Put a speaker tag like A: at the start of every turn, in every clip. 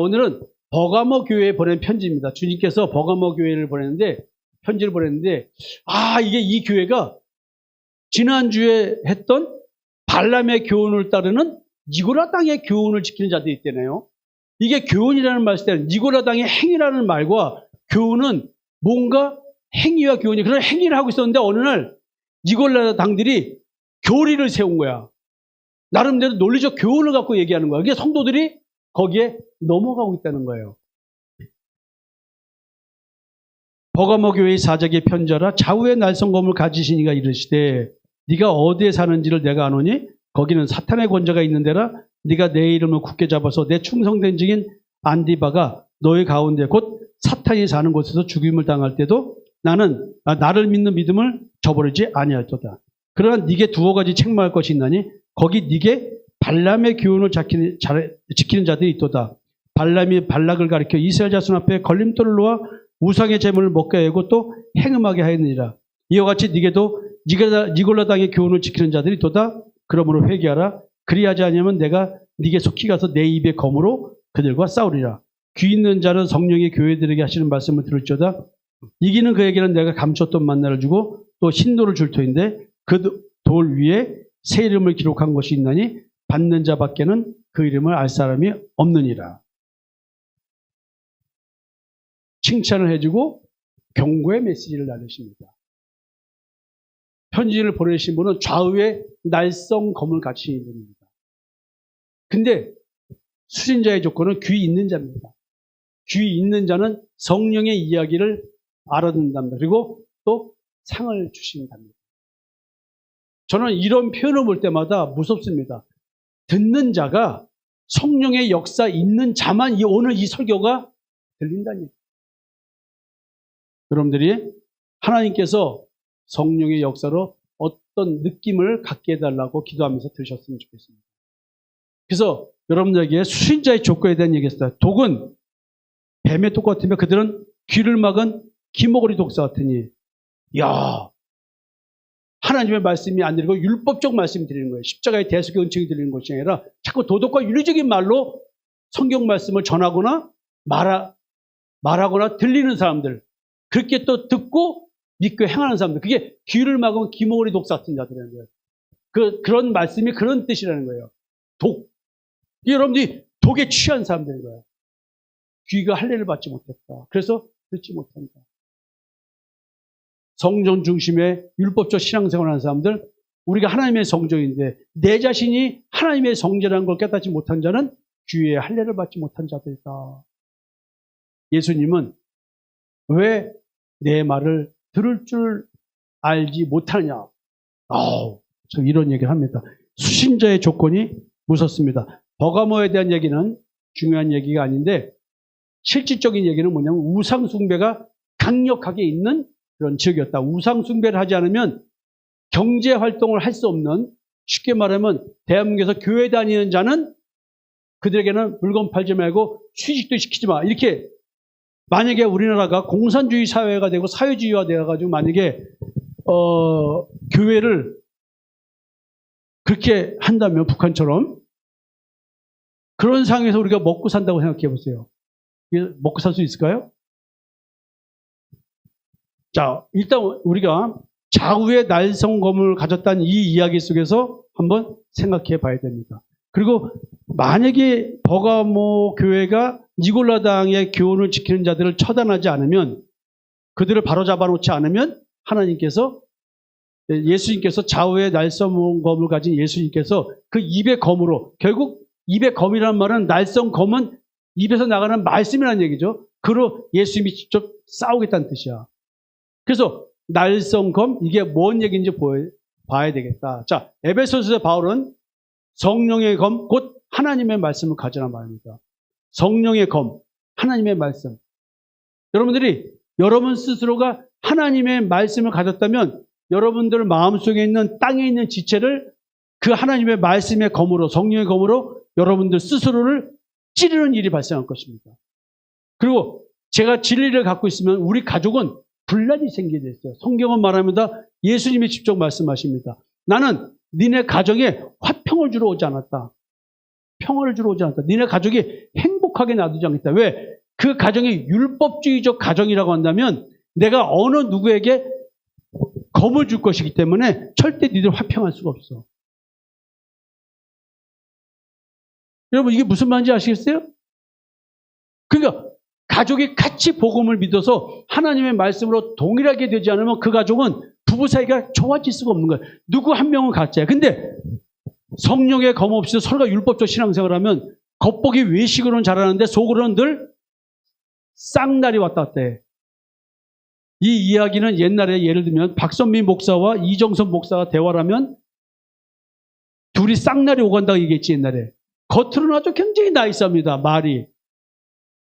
A: 오늘은 버가모 교회에 보낸 편지입니다. 주님께서 버가모 교회를 편지를 보냈는데, 이게 이 교회가 지난주에 했던 발람의 교훈을 따르는 니고라 땅의 교훈을 지키는 자들이 있대네요. 이게 교훈이라는 말씀 때는 니고라 땅의 행위라는 말과 교훈은 뭔가 행위와 교훈이 그런 행위를 하고 있었는데 어느 날 니고라 당들이 교리를 세운 거야. 나름대로 논리적 교훈을 갖고 얘기하는 거야. 그게 성도들이 거기에 넘어가고 있다는 거예요. 버가모 교회의 사적의 편지하라. 좌우의 날성검을 가지신 이가 이르시되 네가 어디에 사는지를 내가 아노니 거기는 사탄의 권자가 있는 데라. 네가 내 이름을 굳게 잡아서 내 충성된 증인 안디바가 너의 가운데 곧 사탄이 사는 곳에서 죽임을 당할 때도 나는 나를 믿는 믿음을 저버리지 아니할도다. 그러나 네게 두어 가지 책망할 것이 있나니 거기 네게 발람의 교훈을 지키는 자들이 있도다. 발람이 발락을 가리켜 이스라엘 자손 앞에 걸림돌을 놓아 우상의 제물을 먹게 하고 또 행음하게 하였느니라. 이와 같이 네게도 니골라 땅의 교훈을 지키는 자들이 있도다. 그러므로 회개하라. 그리하지 않으면 내가 네게 속히 가서 내 입의 검으로 그들과 싸우리라. 귀 있는 자는 성령의 교회들에게 하시는 말씀을 들을지어다. 이기는 그에게는 내가 감췄던 만나를 주고 또 신도를 줄 터인데 그 돌 위에 새 이름을 기록한 것이 있나니 받는 자밖에는 그 이름을 알 사람이 없느니라. 칭찬을 해주고 경고의 메시지를 나누십니다. 편지를 보내신 분은 좌우에 날성검을 갖추신 분입니다. 근데 수신자의 조건은 귀 있는 자입니다. 귀 있는 자는 성령의 이야기를 알아듣는답니다. 그리고 또 상을 주신답니다. 저는 이런 표현을 볼 때마다 무섭습니다. 듣는 자가 성령의 역사 있는 자만 오늘 이 설교가 들린다니. 여러분들이 하나님께서 성령의 역사로 어떤 느낌을 갖게 해달라고 기도하면서 들으셨으면 좋겠습니다. 그래서 여러분들에게 수신자의 조건에 대한 얘기했어요. 독은 뱀의 독 같으며 그들은 귀를 막은 기모거리 독사 같으니, 하나님의 말씀이 안 들리고 율법적 말씀이 들리는 거예요. 십자가의 대속의 은총이 들리는 것이 아니라 자꾸 도덕과 윤리적인 말로 성경 말씀을 전하거나 말하거나 들리는 사람들, 그렇게 또 듣고 믿고 행하는 사람들, 그게 귀를 막으면 기모거리 독사 같은 자들이라는 거예요. 그런 말씀이 그런 뜻이라는 거예요. 독. 여러분들이 독에 취한 사람들인 거예요. 귀가 할례를 받지 못했다. 그래서 듣지 못한다. 성전 중심의 율법적 신앙생활을 하는 사람들, 우리가 하나님의 성전인데 내 자신이 하나님의 성전이라는 걸 깨닫지 못한 자는 귀에 할례를 받지 못한 자들이다. 예수님은 왜 내 말을 들을 줄 알지 못하느냐. 참 이런 얘기를 합니다. 수신자의 조건이 무섭습니다. 버가모에 대한 얘기는 중요한 얘기가 아닌데 실질적인 얘기는 뭐냐면 우상숭배가 강력하게 있는 그런 지역이었다. 우상숭배를 하지 않으면 경제활동을 할 수 없는, 쉽게 말하면 대한민국에서 교회 다니는 자는 그들에게는 물건 팔지 말고 취직도 시키지 마. 이렇게 만약에 우리나라가 공산주의 사회가 되고 사회주의화 되어가지고 만약에 교회를 그렇게 한다면 북한처럼 그런 상황에서 우리가 먹고 산다고 생각해 보세요. 먹고 살 수 있을까요? 자, 일단 우리가 좌우의 날성검을 가졌다는 이 이야기 속에서 한번 생각해 봐야 됩니다. 그리고 만약에 버가모 교회가 니골라 당의 교훈을 지키는 자들을 처단하지 않으면, 그들을 바로잡아 놓지 않으면 예수님께서 좌우의 날성검을 가진 예수님께서 그 입의 검으로, 결국 입의 검이라는 말은 날성검은 입에서 나가는 말씀이라는 얘기죠. 그로 예수님이 직접 싸우겠다는 뜻이야. 그래서 날성검, 이게 뭔 얘기인지 봐야 되겠다. 자, 에베소서의 바울은 성령의 검, 곧 하나님의 말씀을 가져라 말입니다. 성령의 검, 하나님의 말씀. 여러분들이 여러분 스스로가 하나님의 말씀을 가졌다면 여러분들 마음속에 있는 땅에 있는 지체를 그 하나님의 말씀의 검으로, 성령의 검으로 여러분들 스스로를 찌르는 일이 발생할 것입니다. 그리고 제가 진리를 갖고 있으면 우리 가족은 분란이 생기게 됐어요. 성경은 말합니다. 예수님이 직접 말씀하십니다. 나는 니네 가정에 화평을 주러 오지 않았다. 평화를 주러 오지 않았다. 니네 가족이 독하게 놔두지 않겠다. 왜? 그 가정이 율법주의적 가정이라고 한다면 내가 어느 누구에게 검을 줄 것이기 때문에 절대 니들 화평할 수가 없어. 여러분 이게 무슨 말인지 아시겠어요? 그러니까 가족이 같이 복음을 믿어서 하나님의 말씀으로 동일하게 되지 않으면 그 가족은 부부 사이가 좋아질 수가 없는 거예요. 누구 한 명은 가짜야. 근데 성령의 검 없이도 서로가 율법적 신앙생활을 하면 겉보기 외식으로는 잘하는데 속으로는 늘 쌍날이 왔다 갔다 해. 이 이야기는 옛날에 예를 들면 박선미 목사와 이정선 목사가 대화를 하면 둘이 쌍날이 오간다고 얘기했지 옛날에. 겉으로는 아주 굉장히 나이스합니다. 말이.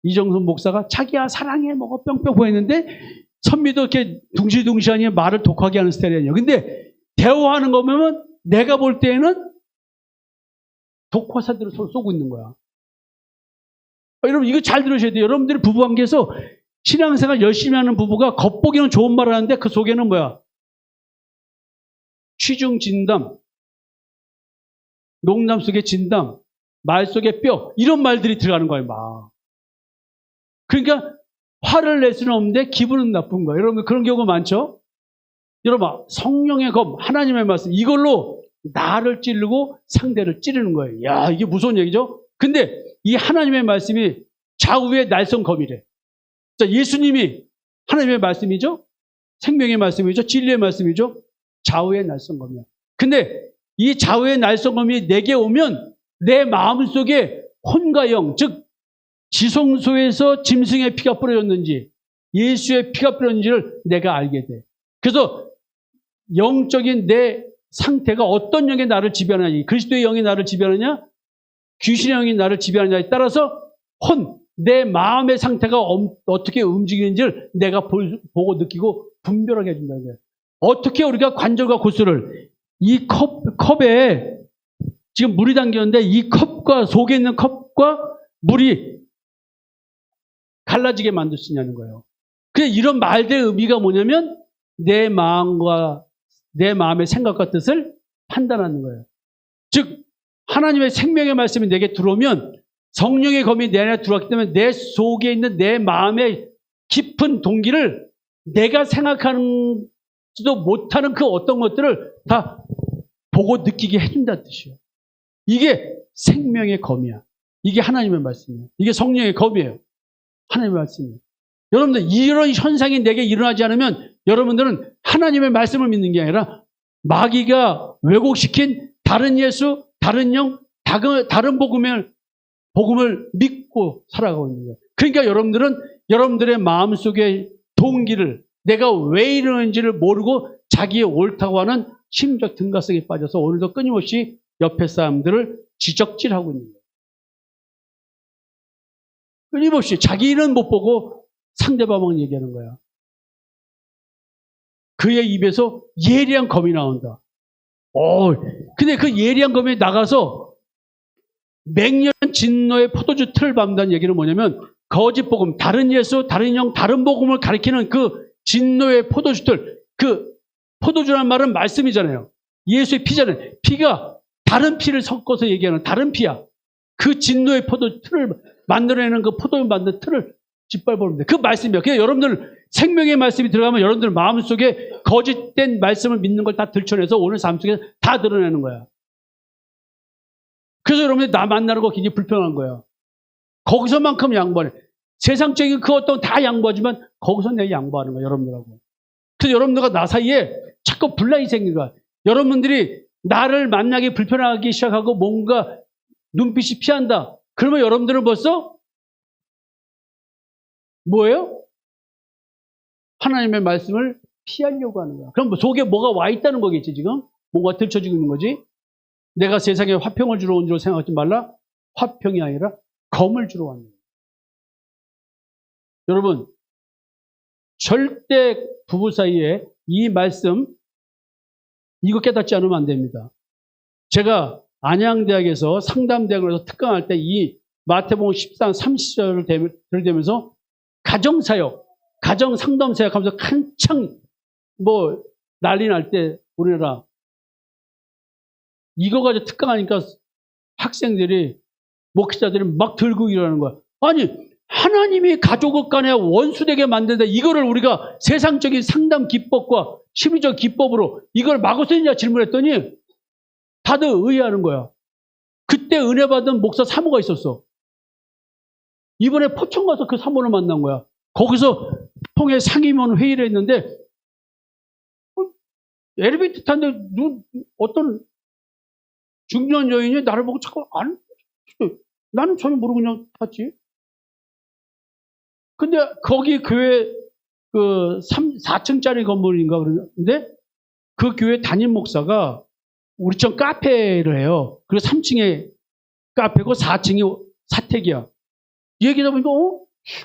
A: 이정선 목사가 자기야 사랑해 먹어 뿅뿅 보였는데 선미도 이렇게 둥실둥실하니 말을 독하게 하는 스타일이 아니에요. 근데 대화하는 거 보면 내가 볼 때에는 독화사들을 서로 쏘고 있는 거야. 여러분 이거 잘 들으셔야 돼요. 여러분들이 부부관계에서 신앙생활 열심히 하는 부부가 겉보기는 좋은 말을 하는데 그 속에는 뭐야? 취중진담, 농담 속에 진담, 말 속에 뼈 이런 말들이 들어가는 거예요. 막. 그러니까 화를 낼 수는 없는데 기분은 나쁜 거예요. 여러분 그런 경우가 많죠? 여러분 성령의 검, 하나님의 말씀 이걸로 나를 찌르고 상대를 찌르는 거예요. 야 이게 무서운 얘기죠? 근데 이 하나님의 말씀이 좌우의 날선 검이래. 자, 예수님이 하나님의 말씀이죠? 생명의 말씀이죠? 진리의 말씀이죠? 좌우의 날선 검이야. 근데 이 좌우의 날선 검이 내게 오면 내 마음속에 혼과 영, 즉 지성소에서 짐승의 피가 뿌려졌는지 예수의 피가 뿌려졌는지를 내가 알게 돼. 그래서 영적인 내 상태가 어떤 영이 나를 지배하느냐, 그리스도의 영이 나를 지배하느냐, 귀신의 영이 나를 지배하느냐에 따라서 내 마음의 상태가 어떻게 움직이는지를 내가 보고 느끼고 분별하게 해준다는 거예요. 어떻게 우리가 관절과 고수를 이 컵에 지금 물이 담겼는데 이 컵과 속에 있는 컵과 물이 갈라지게 만들 수 있냐는 거예요. 그냥 이런 말들의 의미가 뭐냐면 내 마음과 내 마음의 생각과 뜻을 판단하는 거예요. 즉 하나님의 생명의 말씀이 내게 들어오면 성령의 검이 내 안에 들어왔기 때문에 내 속에 있는 내 마음의 깊은 동기를 내가 생각하지도 못하는 그 어떤 것들을 다 보고 느끼게 해준다는 뜻이에요. 이게 생명의 검이야. 이게 하나님의 말씀이에요. 이게 성령의 검이에요. 하나님의 말씀이에요. 여러분들 이런 현상이 내게 일어나지 않으면 여러분들은 하나님의 말씀을 믿는 게 아니라 마귀가 왜곡시킨 다른 예수, 다른 영, 다른 복음을 믿고 살아가고 있는 거예요. 그러니까 여러분들은 여러분들의 마음속의 동기를 내가 왜 이러는지를 모르고 자기의 옳다고 하는 심적 등가성에 빠져서 오늘도 끊임없이 옆에 사람들을 지적질하고 있는 거예요. 끊임없이 자기는 못 보고 상대방만 얘기하는 거야. 그의 입에서 예리한 검이 나온다. 근데 그 예리한 검이 나가서 맹렬한 진노의 포도주 틀을 밟는다는 얘기는 뭐냐면 거짓 복음, 다른 예수, 다른 영, 다른 복음을 가리키는 그 진노의 포도주 틀. 그 포도주라는 말은 말씀이잖아요. 예수의 피잖아요. 피가 다른 피를 섞어서 얘기하는 다른 피야. 그 진노의 포도주 틀을 만들어내는 그 포도주 만든 틀을 짓밟아버립니다. 그 말씀이야. 그냥 여러분들 생명의 말씀이 들어가면 여러분들 마음속에 거짓된 말씀을 믿는 걸 다 들춰내서 오늘 삶 속에 다 드러내는 거야. 그래서 여러분들이 나 만나는 거 굉장히 불편한 거야. 거기서만큼 양보해. 세상적인 그 어떤 다 양보하지만 거기서 내가 양보하는 거야, 여러분들하고. 그래서 여러분들과 나 사이에 자꾸 분란이 생긴 거야. 여러분들이 나를 만나기 불편하기 시작하고 뭔가 눈빛이 피한다. 그러면 여러분들은 벌써 뭐예요? 하나님의 말씀을 피하려고 하는 거야. 그럼 속에 뭐가 와 있다는 거겠지, 지금? 뭔가 들춰지고 있는 거지? 내가 세상에 화평을 주러 온 줄 생각하지 말라. 화평이 아니라 검을 주러 왔는 거예요. 여러분, 절대 부부 사이에 이 말씀, 이거 깨닫지 않으면 안 됩니다. 제가 안양대학에서 상담대학에서 특강할 때 이 마태복음 14, 30절을 들이대면서 가정사역, 가정상담사역 하면서 한창 난리 날 때 우리나라 이거 가지고 특강하니까 학생들이, 목회자들이 막 들고 일어나는 거야. 아니, 하나님이 가족 간에 원수되게 만든다. 이거를 우리가 세상적인 상담 기법과 심리적 기법으로 이걸 막을 수 있냐 질문했더니 다들 의아하는 거야. 그때 은혜 받은 목사 사모가 있었어. 이번에 포천 가서 그 사모를 만난 거야. 거기서 통해 상임원 회의를 했는데 엘리베이터 탔는데 어떤 중년 여인이 나를 보고 자꾸 나는 전혀 모르고 그냥 탔지. 근데 거기 교회 그 4층짜리 건물인가 그러는데 그 교회 담임 목사가 우리처럼 카페를 해요. 그리고 3층에 카페고 4층이 사택이야. 얘기하다 보니까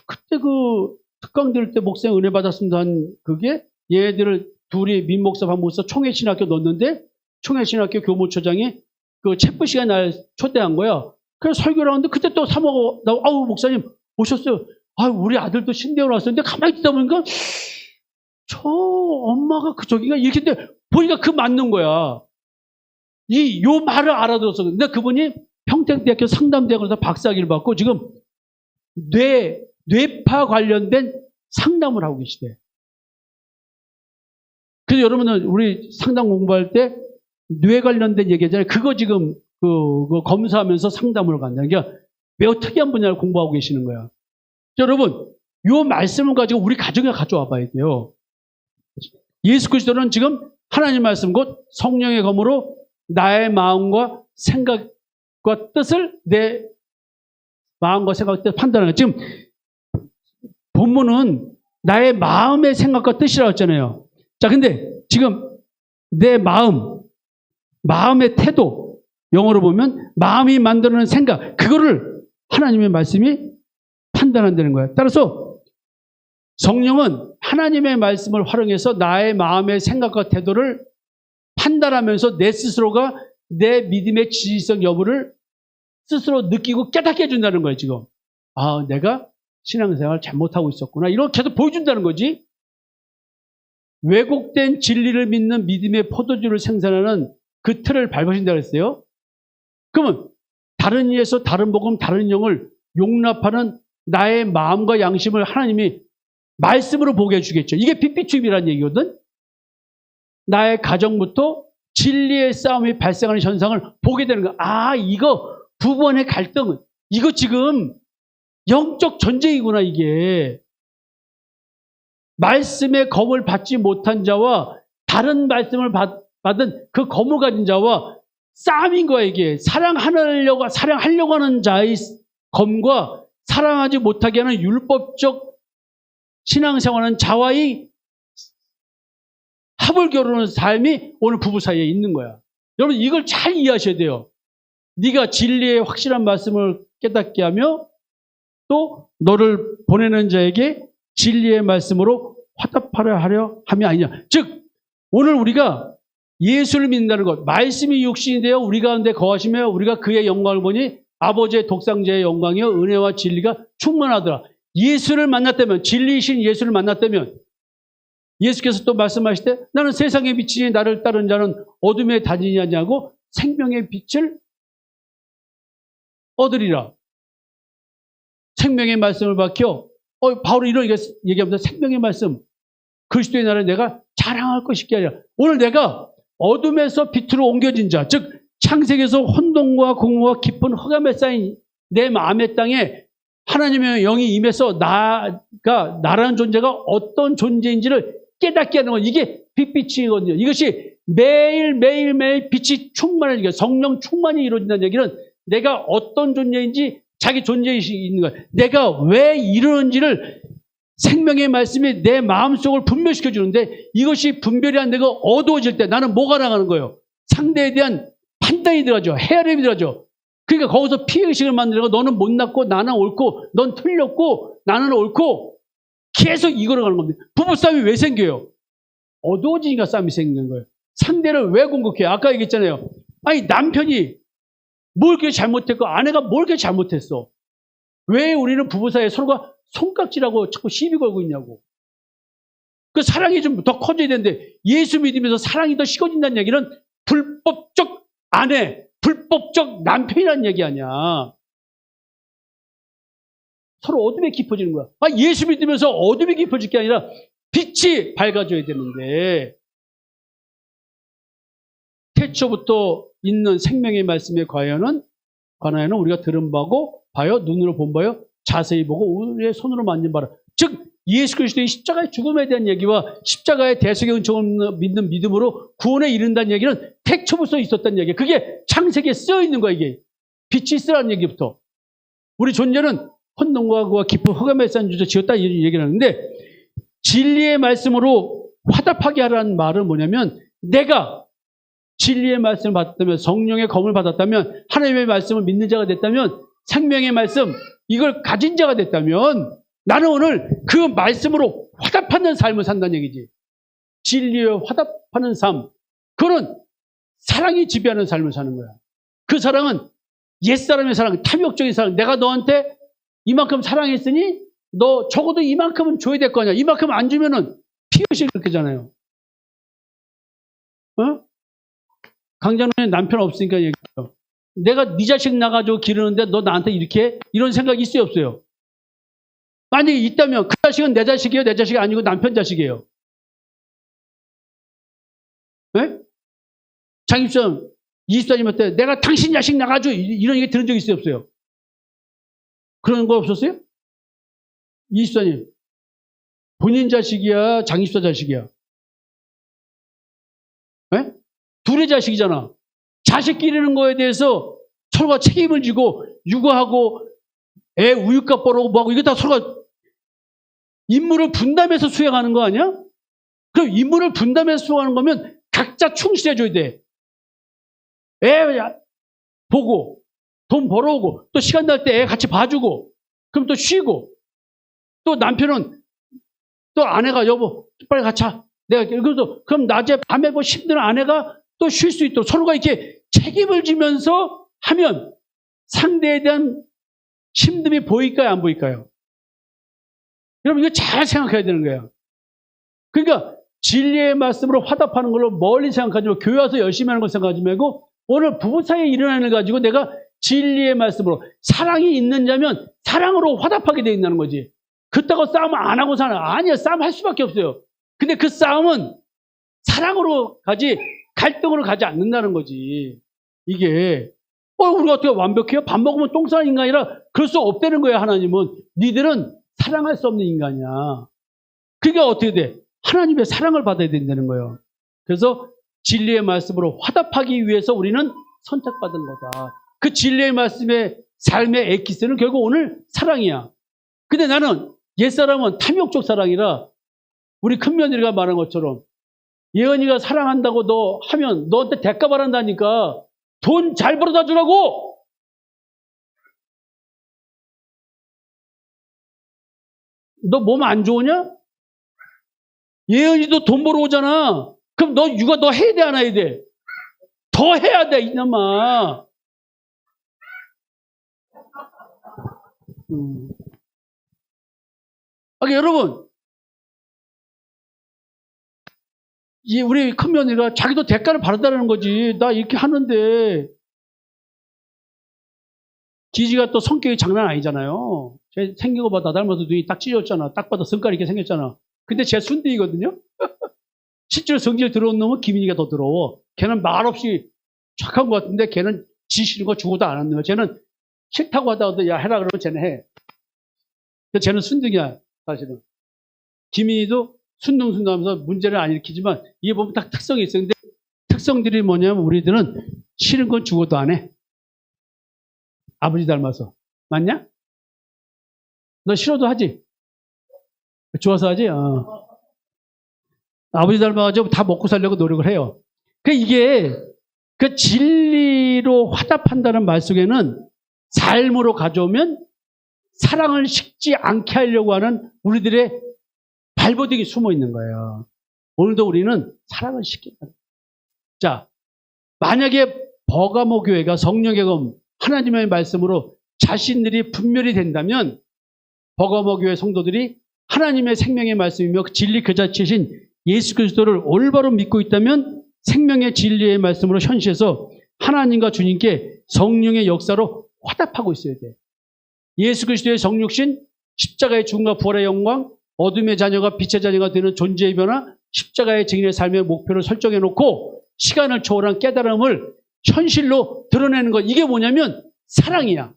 A: 그때 그 특강 들을 때 목사님 은혜 받았습니다 한 그게 얘들을 둘이 민목사 반목사 총회신학교 넣었는데 총회신학교 교무처장이 그 체프 시간에 날 초대한 거야. 그래서 설교를 하는데 그때 또 사모가 나오고 아우 목사님 오셨어요. 아 우리 아들도 신대원 왔었는데 가만히 있다 보니까 저 엄마가 그저기가 이렇게 돼 보니까 그 맞는 거야. 요 말을 알아들었어. 근데 그분이 평택대학교 상담대학원에서 박사학위를 받고 지금 뇌파 관련된 상담을 하고 계시대. 그래서 여러분은 우리 상담 공부할 때 뇌 관련된 얘기잖아요. 그거 지금 그거 검사하면서 상담을 간다. 그러니까 매우 특이한 분야를 공부하고 계시는 거야. 여러분, 요 말씀을 가지고 우리 가정에 가져와 봐야 돼요. 예수 그리스도는 지금 하나님 말씀 곧 성령의 검으로 나의 마음과 생각과 뜻을 내 마음과 생각과 뜻을 판단하는 거예요. 지금 본문은 나의 마음의 생각과 뜻이라고 했잖아요. 자, 근데 지금 내 마음의 태도, 영어로 보면 마음이 만드는 생각, 그거를 하나님의 말씀이 판단한다는 거예요. 따라서 성령은 하나님의 말씀을 활용해서 나의 마음의 생각과 태도를 판단하면서 내 스스로가 내 믿음의 지지성 여부를 스스로 느끼고 깨닫게 해준다는 거예요, 지금. 아, 내가 신앙생활 잘못하고 있었구나. 이렇게 계속 보여준다는 거지. 왜곡된 진리를 믿는 믿음의 포도주를 생산하는 그 틀을 밟으신다고 했어요. 그러면 다른 이에서 다른 복음, 다른 영을 용납하는 나의 마음과 양심을 하나님이 말씀으로 보게 해주겠죠. 이게 빛비추임이라는 얘기거든. 나의 가정부터 진리의 싸움이 발생하는 현상을 보게 되는 거야. 아, 이거 부부간의 갈등은 이거 지금 영적 전쟁이구나 이게. 말씀의 검을 받지 못한 자와 다른 말씀을 받은 그 검을 가진 자와 싸움인 거야 이게. 사랑하려고 하는 자의 검과 사랑하지 못하게 하는 율법적 신앙생활하는 자와의 합을 겨루는 삶이 오늘 부부 사이에 있는 거야. 여러분 이걸 잘 이해하셔야 돼요. 네가 진리의 확실한 말씀을 깨닫게 하며 또 너를 보내는 자에게 진리의 말씀으로 화답하려 함이 아니냐. 즉 오늘 우리가 예수를 믿는다는 것, 말씀이 육신이 되어 우리 가운데 거하시며 우리가 그의 영광을 보니 아버지의 독생자의 영광이요 은혜와 진리가 충만하더라. 예수를 만났다면, 진리이신 예수를 만났다면 예수께서 또 말씀하실 때 나는 세상의 빛이니 나를 따르는 자는 어둠에 다니지 아니하고 생명의 빛을 얻으리라. 생명의 말씀을 밝혀 바울이 이런 얘기합니다. 생명의 말씀, 그리스도의 나라를 내가 자랑할 것이 아니라 오늘 내가 어둠에서 빛으로 옮겨진 자, 즉 창세기에서 혼돈과 공허와 깊은 흑암에 쌓인 내 마음의 땅에 하나님의 영이 임해서 나라는 존재가 어떤 존재인지를 깨닫게 하는 건 이게 빛비치거든요. 이것이 매일 빛이 충만한 얘기예요. 성령 충만이 이루어진다는 얘기는 내가 어떤 존재인지 자기 존재의식이 있는 거예요. 내가 왜 이러는지를 생명의 말씀이 내 마음속을 분별시켜 주는데 이것이 분별이 안 되고 어두워질 때 나는 뭐가 나가는 거예요? 상대에 대한 판단이 들어가죠. 헤아림이 들어가죠. 그러니까 거기서 피해의식을 만들고 너는 못났고 나는 옳고 넌 틀렸고 나는 옳고 계속 이거로 가는 겁니다. 부부싸움이 왜 생겨요? 어두워지니까 싸움이 생기는 거예요. 상대를 왜 공격해요? 아까 얘기했잖아요. 아니 남편이 뭘 그렇게 잘못했고 아내가 뭘 그렇게 잘못했어? 왜 우리는 부부 사이에 서로가 손깍지라고 자꾸 시비 걸고 있냐고. 그 사랑이 좀 더 커져야 되는데 예수 믿으면서 사랑이 더 식어진다는 얘기는 불법적 아내, 불법적 남편이라는 얘기 아니야. 서로 어둠에 깊어지는 거야. 예수 믿으면서 어둠이 깊어질 게 아니라 빛이 밝아져야 되는데 태초부터 있는 생명의 말씀에 관하여는 우리가 들은 바고 봐요, 눈으로 본 바요, 자세히 보고 우리의 손으로 만진 바라. 즉 예수 그리스도의 십자가의 죽음에 대한 얘기와 십자가의 대속의 은총을 믿는 믿음으로 구원에 이른다는 얘기는 태초부터 있었다는 얘기예요. 그게 창세기에 쓰여 있는 거야. 이게 빛이 있으라는 얘기부터. 우리 존재는 혼돈과 깊은 흑암에 쌓인 주제 지었다 이런 얘기를 하는데, 진리의 말씀으로 화답하게 하라는 말은 뭐냐면, 내가 진리의 말씀을 받았다면, 성령의 검을 받았다면, 하나님의 말씀을 믿는 자가 됐다면, 생명의 말씀 이걸 가진 자가 됐다면 나는 오늘 그 말씀으로 화답하는 삶을 산다는 얘기지. 진리에 화답하는 삶, 그거는 사랑이 지배하는 삶을 사는 거야. 그 사랑은 옛사람의 사랑, 탐욕적인 사랑. 내가 너한테 이만큼 사랑했으니 너 적어도 이만큼은 줘야 될 거 아니야. 이만큼 안 주면은 피의식 그렇게잖아요. 강장로의 남편 없으니까 얘기해요. 내가 네 자식 나가지고 기르는데 너 나한테 이렇게 이런 생각이 있어요, 없어요? 만약에 있다면 그 자식은 내 자식이에요, 내 자식이 아니고 남편 자식이에요. 네? 장입선 이집사님한테 내가 당신 자식 나가지고 이런 얘기 들은 적 있어요, 없어요? 그런 거 없었어요? 이집사님 본인 자식이야, 장입사 자식이야? 네? 둘의 자식이잖아. 자식 기르는 거에 대해서 서로가 책임을 지고 육아하고 애 우유값 벌어오고 뭐하고 이거 다 서로가 임무를 분담해서 수행하는 거 아니야? 그럼 임무를 분담해서 수행하는 거면 각자 충실해줘야 돼. 애 보고 돈 벌어오고 또 시간 날 때 애 같이 봐주고 그럼 또 쉬고 또 남편은 또 아내가 여보 빨리 같이 자. 내가 그럼 낮에 밤에 뭐 힘든 아내가 또 쉴 수 있도록 서로가 이렇게 책임을 지면서 하면 상대에 대한 힘듦이 보일까요, 안 보일까요? 여러분 이거 잘 생각해야 되는 거예요. 그러니까 진리의 말씀으로 화답하는 걸로 멀리 생각하지 말고 교회 와서 열심히 하는 걸 생각하지 말고 오늘 부부 사이에 일어나는 걸 가지고 내가 진리의 말씀으로 사랑이 있는 자면 사랑으로 화답하게 돼 있다는 거지. 그따고 싸움 안 하고 사는 아니야. 싸움할 수밖에 없어요. 근데 그 싸움은 사랑으로 가지 갈등으로 가지 않는다는 거지. 이게 우리가 어떻게 완벽해요? 밥 먹으면 똥 싸는 인간이라 그럴 수 없다는 거야. 하나님은 니들은 사랑할 수 없는 인간이야. 그러니까 어떻게 돼? 하나님의 사랑을 받아야 된다는 거예요. 그래서 진리의 말씀으로 화답하기 위해서 우리는 선택받은 거다. 그 진리의 말씀의 삶의 엑기스는 결국 오늘 사랑이야. 근데 나는 옛사람은 탐욕적 사랑이라 우리 큰며느리가 말한 것처럼 예언이가 사랑한다고 너 하면 너한테 대가 바란다니까 돈 잘 벌어다 주라고! 너 몸 안 좋으냐? 예언이도 돈 벌어 오잖아. 그럼 너 육아 너 해야 돼, 안 해야 돼? 더 해야 돼, 이놈아. 여러분, 우리 큰며느리가 자기도 대가를 바란다는 거지. 나 이렇게 하는데 지지가 또 성격이 장난 아니잖아요. 쟤 생긴 거 봐. 나 닮아서 눈이 딱 찢어졌잖아. 딱 봐도 성깔 이렇게 생겼잖아. 근데 쟤 순둥이거든요. 실제로 성질 들어온 놈은 기민이가 더 더러워. 걔는 말없이 착한 것 같은데 걔는 지 싫은 거 주고도 안 하는 거야. 쟤는 싫다고 하다가도 야 해라 그러면 쟤는 해. 쟤는 순둥이야 사실은. 기민이도 순둥순둥하면서 문제를 안 일으키지만 이게 보면 딱 특성이 있어요. 근데 특성들이 뭐냐면 우리들은 싫은 건 죽어도 안 해. 아버지 닮아서. 맞냐? 너 싫어도 하지? 좋아서 하지? 아버지 닮아가지고 다 먹고 살려고 노력을 해요. 이게 그 진리로 화답한다는 말 속에는 삶으로 가져오면 사랑을 식지 않게 하려고 하는 우리들의 발버둥이 숨어 있는 거예요. 오늘도 우리는 사랑을 시킨다. 자, 만약에 버가모 교회가 성령의 검, 하나님의 말씀으로 자신들이 분별이 된다면 버가모 교회 성도들이 하나님의 생명의 말씀이며 진리 그 자체신 예수 그리스도를 올바로 믿고 있다면 생명의 진리의 말씀으로 현시해서 하나님과 주님께 성령의 역사로 화답하고 있어야 돼. 예수 그리스도의 성육신 십자가의 죽음과 부활의 영광, 어둠의 자녀가 빛의 자녀가 되는 존재의 변화, 십자가의 증인의 삶의 목표를 설정해 놓고 시간을 초월한 깨달음을 현실로 드러내는 것. 이게 뭐냐면 사랑이야.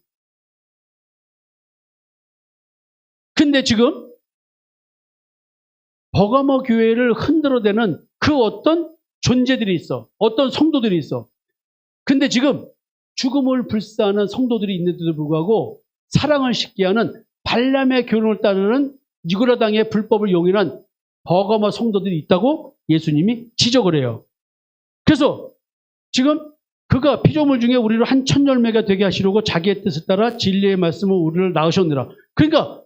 A: 근데 지금 버가모 교회를 흔들어대는 그 어떤 존재들이 있어. 어떤 성도들이 있어. 근데 지금 죽음을 불사하는 성도들이 있는데도 불구하고 사랑을 쉽게 하는 발람의 교훈을 따르는 니고라당의 불법을 용인한 버가모 성도들이 있다고 예수님이 지적을 해요. 그래서 지금 그가 피조물 중에 우리를 한 천 열매가 되게 하시려고 자기의 뜻을 따라 진리의 말씀을 우리를 낳으셨느라. 그러니까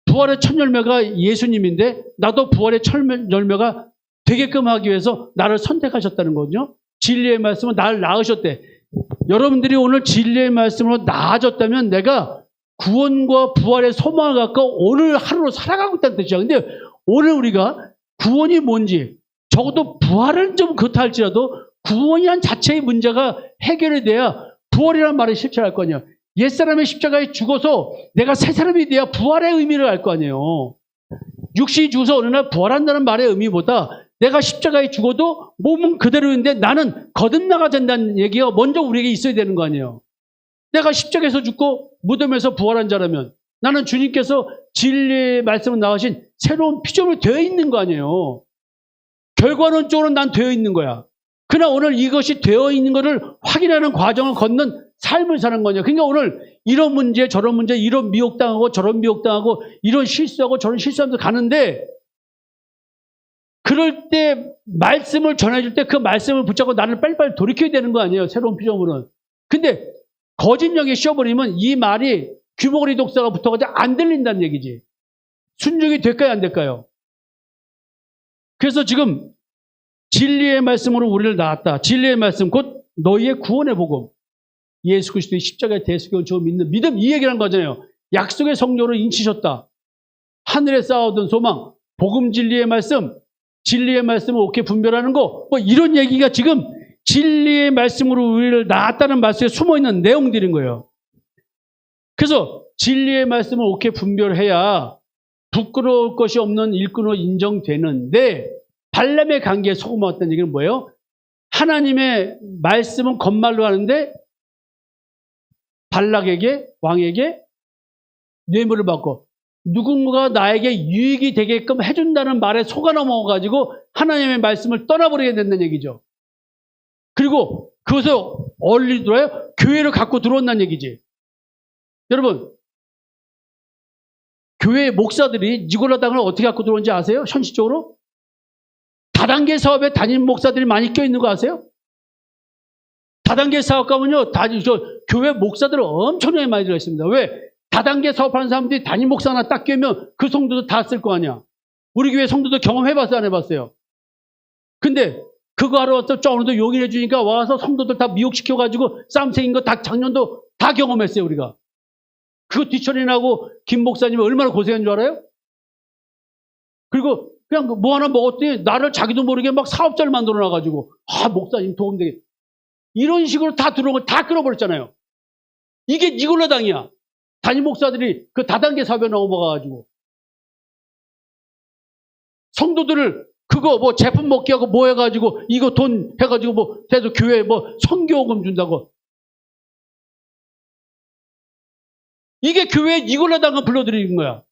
A: 부활의 첫 열매가 예수님인데 나도 부활의 첫 열매가 되게끔 하기 위해서 나를 선택하셨다는 거죠. 진리의 말씀은 나를 낳으셨대. 여러분들이 오늘 진리의 말씀으로 나아졌다면 내가 구원과 부활의 소망을 갖고 오늘 하루로 살아가고 있다는 뜻이야. 근데 오늘 우리가 구원이 뭔지 적어도 부활은 좀 그렇다 할지라도 구원이란 자체의 문제가 해결이 돼야 부활이라는 말을 실천할 거 아니야. 옛사람의 십자가에 죽어서 내가 새 사람이 돼야 부활의 의미를 알 거 아니에요. 육신이 죽어서 어느 날 부활한다는 말의 의미보다 내가 십자가에 죽어도 몸은 그대로인데 나는 거듭나가 된다는 얘기가 먼저 우리에게 있어야 되는 거 아니에요. 내가 십자가에서 죽고 무덤에서 부활한 자라면 나는 주님께서 진리의 말씀을 나가신 새로운 피조물이 되어 있는 거 아니에요. 결과론적으로 난 되어 있는 거야. 그러나 오늘 이것이 되어 있는 것을 확인하는 과정을 걷는 삶을 사는 거냐. 그러니까 오늘 이런 문제 저런 문제 이런 미혹당하고 저런 미혹당하고 이런 실수하고 저런 실수하면서 가는데 그럴 때 말씀을 전해줄 때 그 말씀을 붙잡고 나를 빨리빨리 돌이켜야 되는 거 아니에요. 새로운 피조물은. 근데 거짓령에 씌워버리면 이 말이 귀머거리 독사가 붙어가지고 안 들린다는 얘기지. 순종이 될까요 안 될까요? 그래서 지금 진리의 말씀으로 우리를 낳았다. 진리의 말씀 곧 너희의 구원의 복음. 예수 그리스도의 십자가의 대속을 저 믿는 믿음 이 얘기를 한 거잖아요. 약속의 성령으로 인치셨다. 하늘에 쌓아둔 소망, 복음 진리의 말씀, 진리의 말씀을 옳게 분별하는 거, 뭐 이런 얘기가 지금 진리의 말씀으로 우리를 낳았다는 말씀에 숨어있는 내용들인 거예요. 그래서 진리의 말씀을 옳게 분별해야 부끄러울 것이 없는 일꾼으로 인정되는데 발람의 관계에 속아먹었다는 얘기는 뭐예요? 하나님의 말씀은 겉말로 하는데 발락에게 왕에게 뇌물을 받고 누군가가 나에게 유익이 되게끔 해준다는 말에 속아 넘어가지고 하나님의 말씀을 떠나버리게 된다는 얘기죠. 그리고 그것을 어디로 들어와요? 교회를 갖고 들어온다는 얘기지. 여러분 교회 목사들이 니고라당을 어떻게 갖고 들어온지 아세요? 현실적으로? 다단계 사업에 담임 목사들이 많이 껴있는 거 아세요? 다단계 사업 가면요, 교회 목사들은 엄청나게 많이 들어있습니다. 왜? 다단계 사업하는 사람들이 담임 목사 하나 딱 끼면 그 성도도 다 쓸 거 아니야. 우리 교회 성도도 경험해봤어요, 안 해봤어요? 근데 그거 하러 와서 오늘도 용인해 주니까 와서 성도들 다 미혹시켜가지고 싸움 생긴 거 다 작년도 다 경험했어요, 우리가. 그거 뒤처리하고 김 목사님이 얼마나 고생한 줄 알아요? 그리고 그냥 뭐 하나 먹었더니 나를 자기도 모르게 막 사업자를 만들어 놔가지고 목사님 도움되게 이런 식으로 다 들어온 걸 다 끌어버렸잖아요. 이게 니골라당이야. 담임 목사들이 그 다단계 사업에 넘어가가지고 성도들을 그거 뭐 제품 먹게 하고 뭐 해가지고 이거 돈 해가지고 뭐 계속 교회에 뭐 선교금 준다고. 이게 교회에 니골라당을 불러들이는 거야.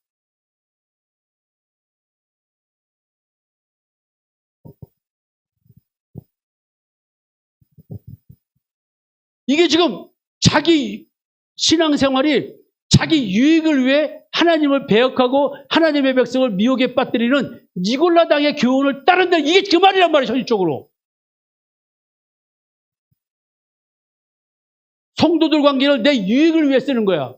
A: 이게 지금 자기 신앙생활이 자기 유익을 위해 하나님을 배역하고 하나님의 백성을 미혹에 빠뜨리는 니골라당의 교훈을 따른다. 이게 그 말이란 말이에요. 현실적으로. 성도들 관계를 내 유익을 위해 쓰는 거야.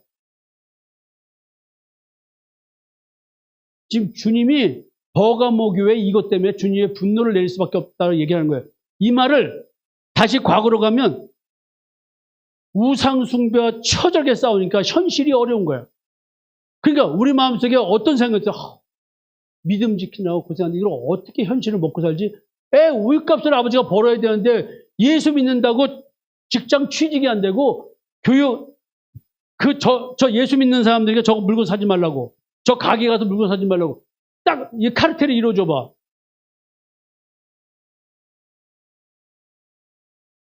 A: 지금 주님이 버가모 교회 이것 때문에 주님의 분노를 내릴 수밖에 없다고 얘기하는 거예요. 이 말을 다시 과거로 가면 우상숭배와 처절하게 싸우니까 현실이 어려운 거야. 그러니까 우리 마음속에 어떤 생각이 있어? 믿음 지키려고 고생하는데 이걸 어떻게 현실을 먹고 살지? 우유값을 아버지가 벌어야 되는데 예수 믿는다고 직장 취직이 안 되고 교육 저 예수 믿는 사람들에게 저거 물건 사지 말라고. 저 가게 가서 물건 사지 말라고. 딱 이 카르텔을 이루어줘봐.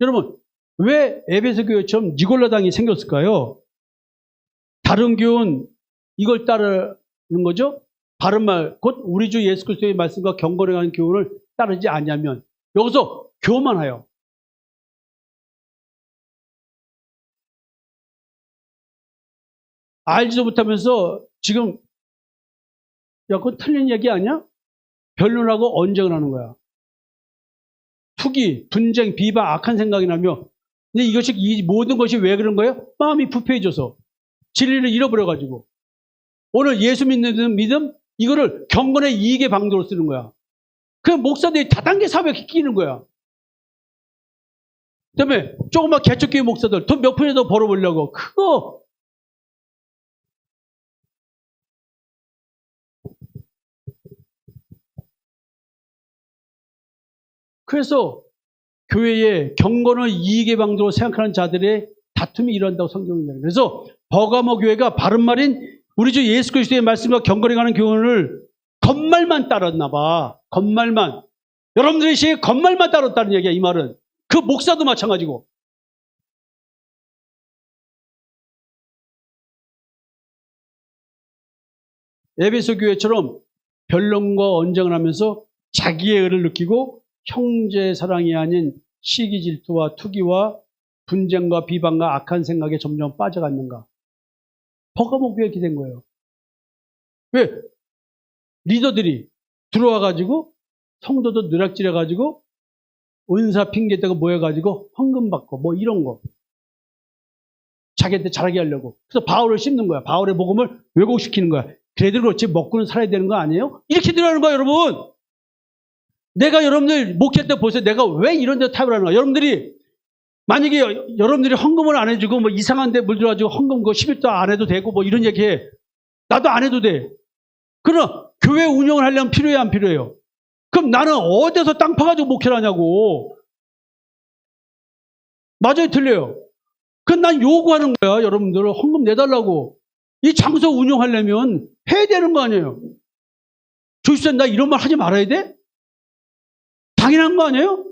A: 여러분, 왜 에베소 교회처럼 니골라당이 생겼을까요? 다른 교훈 이걸 따르는 거죠? 바른말, 곧 우리 주 예수 그리스도의 말씀과 경건해가는 교훈을 따르지 않냐면 여기서 교만해요. 알지도 못하면서 지금 야, 그건 틀린 얘기 아니야? 변론하고 언쟁을 하는 거야. 투기, 분쟁, 비방, 악한 생각이 나며 근데 이 모든 것이 왜 그런 거예요? 마음이 부패해져서 진리를 잃어버려가지고 오늘 예수 믿는 믿음 이거를 경건의 이익의 방도로 쓰는 거야. 그 목사들이 다단계 사업에 끼는 거야. 그다음에 조그만 개척교회 목사들 돈 몇 푼이라도 벌어보려고 그거 그래서 교회의 경건을 이익의 방도로 생각하는 자들의 다툼이 일어난다고 성경이 얘기해요. 그래서 버가모 교회가 바른말인 우리 주 예수 그리스도의 말씀과 경건해 가는 교훈을 겉말만 따랐나 봐. 겉말만. 여러분들이 시에 겉말만 따랐다는 얘기야, 이 말은. 그 목사도 마찬가지고. 에베소 교회처럼 변론과 언쟁을 하면서 자기의 의를 느끼고 형제 사랑이 아닌 시기 질투와 투기와 분쟁과 비방과 악한 생각에 점점 빠져갔는가. 버가모 교회가 된 거예요. 왜? 리더들이 들어와가지고 성도도 누락질해가지고 은사 핑계대고 모여가지고 헌금 받고 뭐 이런 거. 자기한테 잘하게 하려고. 그래서 바울을 씹는 거야. 바울의 복음을 왜곡시키는 거야. 그래도 그렇지 먹고는 살아야 되는 거 아니에요? 이렇게 들어가는 거야, 여러분. 내가 여러분들 목회 때 보세요. 내가 왜 이런 데 타협을 하는 거야. 여러분들이 만약에 여러분들이 헌금을 안 해주고 뭐 이상한 데 물들어가지고 헌금 그 10일도 안 해도 되고 뭐 이런 얘기 해. 나도 안 해도 돼. 그러나 교회 운영을 하려면 필요해요, 안 필요해요? 그럼 나는 어디서 땅 파가지고 목회를 하냐고. 맞아요, 틀려요? 그럼 난 요구하는 거야, 여러분들. 헌금 내달라고. 이 장소 운영하려면 해야 되는 거 아니에요? 조십사, 나 이런 말 하지 말아야 돼? 당연한 거 아니에요?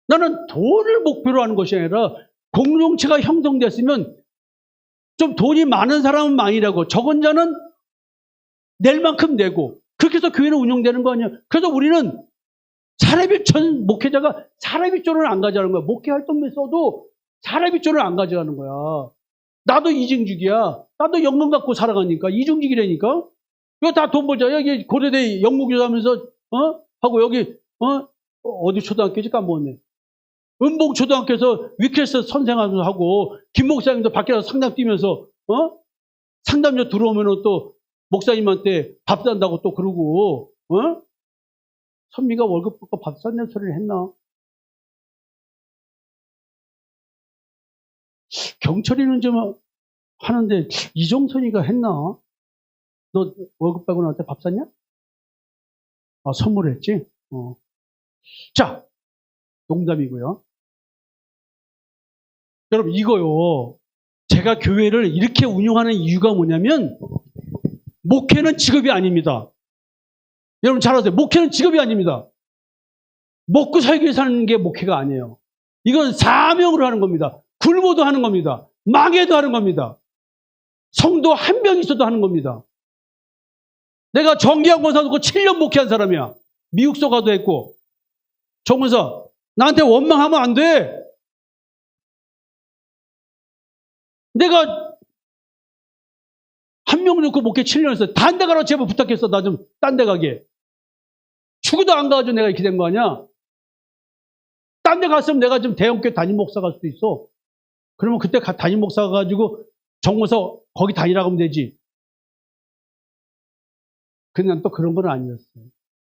A: 나는 돈을 목표로 하는 것이 아니라 공동체가 형성됐으면 좀 돈이 많은 사람은 많이라고 적은 자는 낼 만큼 내고 그렇게 해서 교회는 운영되는 거 아니야. 그래서 우리는 사례비 전 목회자가 사례비 쪽을 안 가져가는 거야. 목회 활동에 써도 사례비 쪽을 안 가져가는 거야. 나도 이중직이야. 나도 연금 갖고 살아가니까 이중직이라니까. 이거 다 돈 벌자. 여기 고려대 영무교사 하면서 하고 여기 어디 초등학교지 까먹었네. 은봉초등학교에서 위크에서 선생하면서 하고 김 목사님도 밖에 나서 상담 뛰면서 상담료 들어오면 또 목사님한테 밥 산다고 또 그러고 선미가 월급 받고 밥 산다는 소리를 했나? 경철이는 좀 하는데 이정선이가 했나? 너 월급 받고 나한테 밥 샀냐? 아, 선물했지? 자, 농담이고요. 여러분 이거요. 제가 교회를 이렇게 운영하는 이유가 뭐냐면 목회는 직업이 아닙니다. 여러분 잘 아세요. 목회는 직업이 아닙니다. 먹고 살기 위해서 하는 게 목회가 아니에요. 이건 사명으로 하는 겁니다. 굶어도 하는 겁니다. 망해도 하는 겁니다. 성도 한 명 있어도 하는 겁니다. 내가 정기학원사 놓고 7년 목회한 사람이야. 미국서 가도 했고. 정원사 나한테 원망하면 안 돼. 내가 한 명 놓고 목회 7년 했어. 딴 데 가라 제발 부탁했어. 나 좀 딴 데 가게. 죽어도 안 가가지고 내가 이렇게 된 거 아니야? 딴 데 갔으면 내가 좀 대형교회 담임 목사 갈 수도 있어. 그러면 그때 담임 목사 가가지고 정원사 거기 다니라고 하면 되지. 근데 난 또 그런 건 아니었어.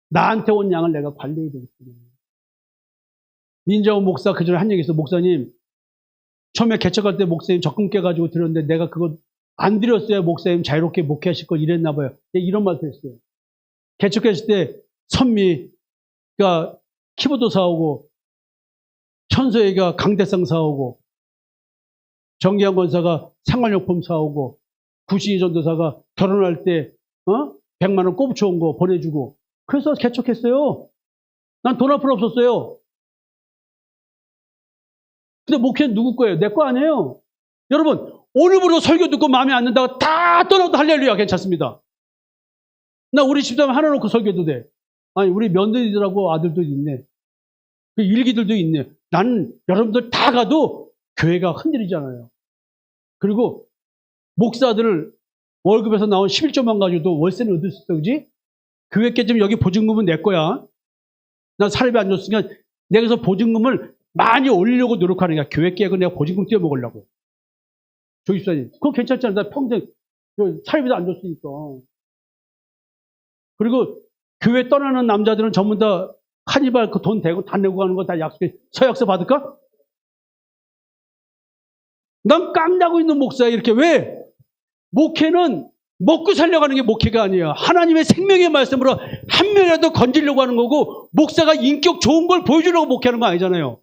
A: 나한테 온 양을 내가 관리해야 되기 때문에. 민정훈 목사 그 전에 한 얘기 있어. 목사님 처음에 개척할 때 목사님 적금 깨가지고 드렸는데 내가 그거 안 드렸어요. 목사님 자유롭게 목회하실 걸 이랬나 봐요. 이런 말 했어요. 개척했을 때 선미가 키보드 사오고 현서이가 강대상 사오고 정기환 권사가 생활용품 사오고, 구신희 전도사가 결혼할 때 100만 원 꼽쳐온 거 보내주고, 그래서 개척했어요. 난 돈 한 푼 없었어요. 근데 목회는 누구 거예요? 내 거 아니에요. 여러분, 오늘부로 설교 듣고 마음에 안 든다고 다 떠나도 할렐루야, 괜찮습니다. 나 우리 집사람 하나 놓고 설교도 돼. 아니, 우리 며느리들하고 아들도 있네. 그 일기들도 있네. 나는 여러분들 다 가도 교회가 흔들리잖아요. 그리고 목사들을 월급에서 나온 11조만 가지고도 월세는 얻을 수 있어, 그지? 교회 깨지면 여기 보증금은 내 거야. 난 사례비 안 줬으니까 내가 그래서 보증금을 많이 올리려고 노력하는 거야. 교회 깨고 내가 보증금 떼어먹으려고. 조집사님, 그거 괜찮잖아. 나 평생 사례비도 안 줬으니까. 그리고 교회 떠나는 남자들은 전부 다 카니발 그 돈 대고 다 내고 가는 거 다 약속해. 서약서 받을까? 난 깡나고 있는 목사야, 이렇게. 왜? 목회는 먹고 살려고 하는 게 목회가 아니에요. 하나님의 생명의 말씀으로 한 명이라도 건지려고 하는 거고, 목사가 인격 좋은 걸 보여주려고 목회하는 거 아니잖아요.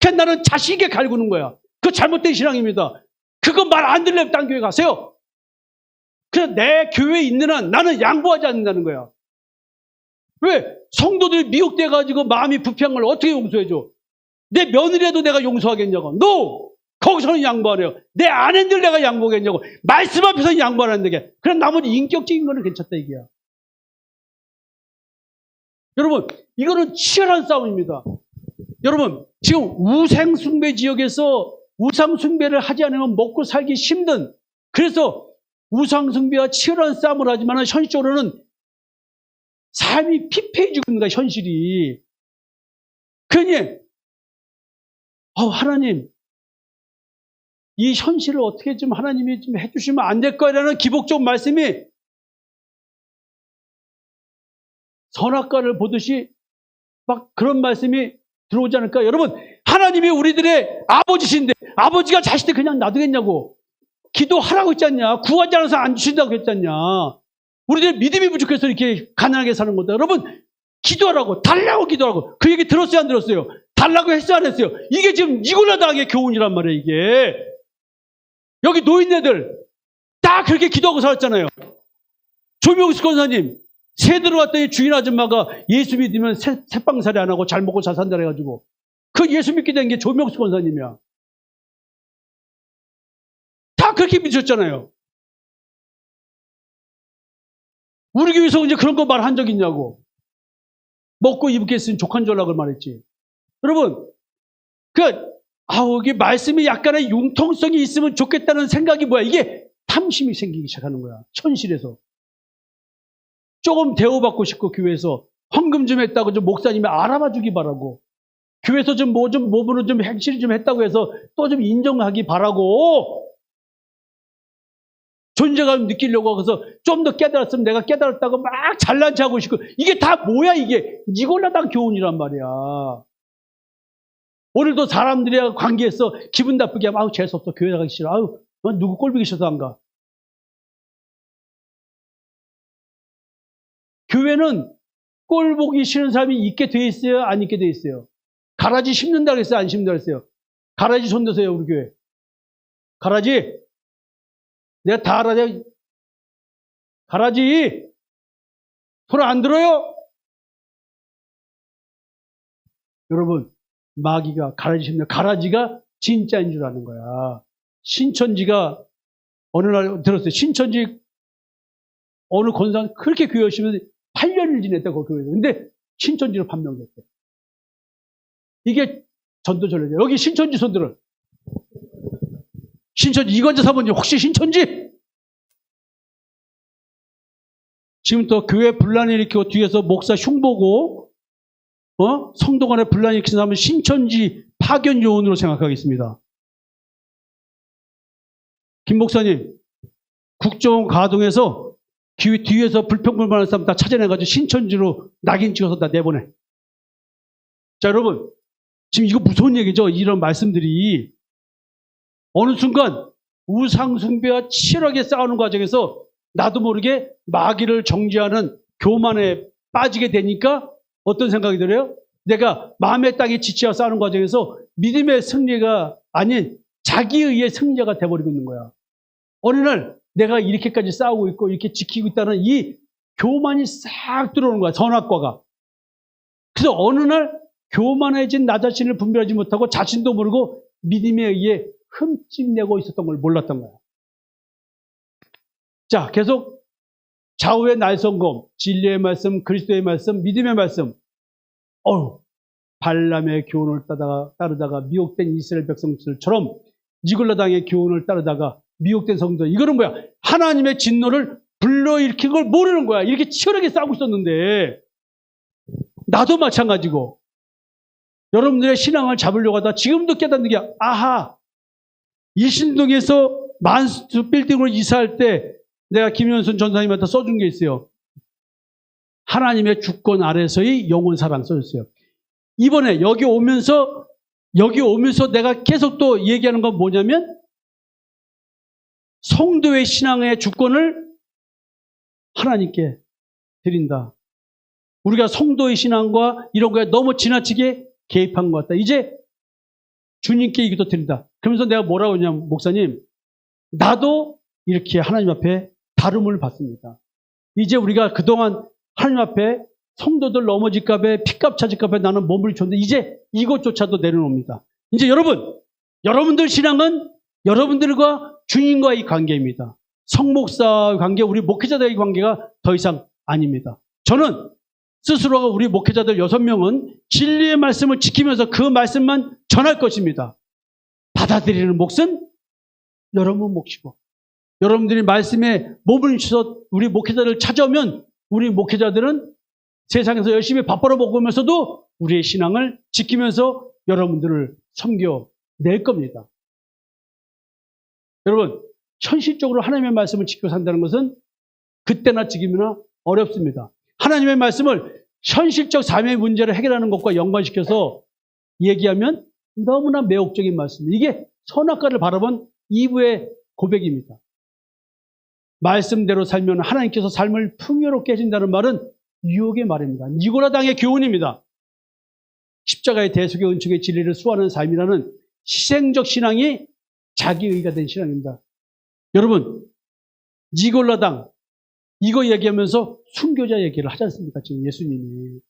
A: 그냥 나는 자신 있게 갈구는 거야. 그거 잘못된 신앙입니다. 그거 말 안 들려면 딴 교회 가세요. 그래서 내 교회에 있는 한 나는 양보하지 않는다는 거야. 왜? 성도들이 미혹돼가지고 마음이 부패한 걸 어떻게 용서해줘? 내 며느리라도 내가 용서하겠냐고. No! 거기서는 양보 안 해요. 내 아내들 내가 양보하겠냐고. 말씀 앞에서는 양보 안 한다게. 그럼 나머지 인격적인 거는 괜찮다 이게야. 여러분, 이거는 치열한 싸움입니다. 여러분, 지금 우상숭배 지역에서 우상숭배를 하지 않으면 먹고 살기 힘든, 그래서 우상숭배와 치열한 싸움을 하지만 현실적으로는 삶이 피폐해지고 있는 거야, 현실이. 그러니 하나님, 이 현실을 어떻게 좀 하나님이 좀 해주시면 안 될까라는 기복적 말씀이 선악과를 보듯이 막 그런 말씀이 들어오지 않을까? 여러분, 하나님이 우리들의 아버지신데 아버지가 자식들 그냥 놔두겠냐고. 기도하라고 했지 않냐? 구하지 않아서 안 주신다고 했지 않냐? 우리들 믿음이 부족해서 이렇게 가난하게 사는 거다. 여러분, 기도하라고, 달라고 기도하라고. 그 얘기 들었어요, 안 들었어요? 달라고 했어요, 안 했어요? 이게 지금 이골라당의 교훈이란 말이에요, 이게. 여기 노인네들 다 그렇게 기도하고 살았잖아요. 조명수 권사님, 새 들어왔더니 주인 아줌마가 예수 믿으면 새빵살이 안 하고 잘 먹고 잘 산다 해가지고 그 예수 믿게 된 게 조명수 권사님이야. 다 그렇게 믿으셨잖아요. 우리 교회에서 이제 그런 거 말한 적 있냐고. 먹고 입게 했으면 족한 줄 알라고 말했지. 여러분, 이게 말씀이 약간의 융통성이 있으면 좋겠다는 생각이 뭐야? 이게 탐심이 생기기 시작하는 거야. 현실에서. 조금 대우받고 싶고, 교회에서 헌금 좀 했다고 좀 목사님이 알아봐 주기 바라고, 교회에서 좀 몸으로 좀 행실 좀 했다고 해서 또 좀 인정하기 바라고, 존재감 느끼려고 해서 좀 더 깨달았으면 내가 깨달았다고 막 잘난 체 하고 싶고, 이게 다 뭐야, 이게. 이골라당 교훈이란 말이야. 오늘도 사람들이랑 관계에서 기분 나쁘게 하면, 아우, 재수없어. 교회 나가기 싫어. 아우, 누구 꼴보기 싫어서 안 가. 교회는 꼴 보기 싫은 사람이 있게 돼 있어요? 안 있게 돼 있어요? 가라지 심는다 그랬어요? 안 심는다 그랬어요? 가라지 손 드세요, 우리 교회. 가라지. 내가 다 알아. 가라지. 손 안 들어요? 여러분, 마귀가 가라지 심는, 가라지가 진짜인 줄 아는 거야. 신천지가 어느 날 들었어요. 신천지 어느 권사 그렇게 교회 열심히 8년을 지냈다고 교회에서. 근데 신천지로 판명됐대. 이게 전도 전례죠. 여기 신천지 손들은. 신천지 이건재 사모님 혹시 신천지? 지금 또 교회 분란을 일으키고 뒤에서 목사 흉보고 성도 간에 분란을 일으키는 사람은 신천지 파견 요원으로 생각하겠습니다. 김 목사님, 국정원 가동해서 뒤에서 불평불만하는 사람 다 찾아내가지고 신천지로 낙인 찍어서 다 내보내. 자, 여러분, 지금 이거 무서운 얘기죠? 이런 말씀들이. 어느 순간 우상숭배와 치열하게 싸우는 과정에서 나도 모르게 마귀를 정죄하는 교만에 빠지게 되니까 어떤 생각이 들어요? 내가 마음의 땅에 지치와 싸우는 과정에서 믿음의 승리가 아닌 자기에 의해 승리자가 돼버리고 있는 거야. 어느 날 내가 이렇게까지 싸우고 있고 이렇게 지키고 있다는 이 교만이 싹 들어오는 거야. 선악과가. 그래서 어느 날 교만해진 나 자신을 분별하지 못하고 자신도 모르고 믿음에 의해 흠집내고 있었던 걸 몰랐던 거야. 자, 계속 좌우의 날성검, 진리의 말씀, 그리스도의 말씀, 믿음의 말씀. 발람의 교훈을 따르다가 미혹된 이스라엘 백성들처럼 니골라당의 교훈을 따르다가 미혹된 성도. 이거는 뭐야? 하나님의 진노를 불러일으킨 걸 모르는 거야. 이렇게 치열하게 싸우고 있었는데 나도 마찬가지고 여러분들의 신앙을 잡으려고 하다 지금도 깨닫는 게 아하, 일신동에서 만수 빌딩으로 이사할 때 내가 김현순 전사님한테 써준 게 있어요. 하나님의 주권 아래서의 영원 사랑 써줬어요. 이번에 여기 오면서 내가 계속 또 얘기하는 건 뭐냐면 성도의 신앙의 주권을 하나님께 드린다. 우리가 성도의 신앙과 이런 거에 너무 지나치게 개입한 것 같다. 이제 주님께 이것도 드린다. 그러면서 내가 뭐라고 했냐면, 목사님, 나도 이렇게 하나님 앞에 다름을 받습니다. 이제 우리가 그동안 하나님 앞에 성도들 넘어질까 봐, 피값 찾을까 봐 나는 몸을 줬는데 이제 이것조차도 내려놓습니다. 이제 여러분들 신앙은 여러분들과 주님과의 관계입니다. 성목사의 관계, 우리 목회자들의 관계가 더 이상 아닙니다. 저는 스스로가 우리 목회자들 6명은 진리의 말씀을 지키면서 그 말씀만 전할 것입니다. 받아들이는 몫은 여러분 몫이고, 여러분들이 말씀에 몸을 주셔서 우리 목회자들을 찾아오면 우리 목회자들은 세상에서 열심히 밥 벌어 먹으면서도 우리의 신앙을 지키면서 여러분들을 섬겨낼 겁니다. 여러분, 현실적으로 하나님의 말씀을 지키고 산다는 것은 그때나 지금이나 어렵습니다. 하나님의 말씀을 현실적 삶의 문제를 해결하는 것과 연관시켜서 얘기하면 너무나 매혹적인 말씀입니다. 이게 선악과를 바라본 이브의 고백입니다. 말씀대로 살면 하나님께서 삶을 풍요롭게 해준다는 말은 유혹의 말입니다. 니고라당의 교훈입니다. 십자가의 대속의 은총의 진리를 수호하는 삶이라는 희생적 신앙이 자기의가 된 신앙입니다. 여러분, 니골라당 이거 얘기하면서 순교자 얘기를 하지 않습니까? 지금 예수님이.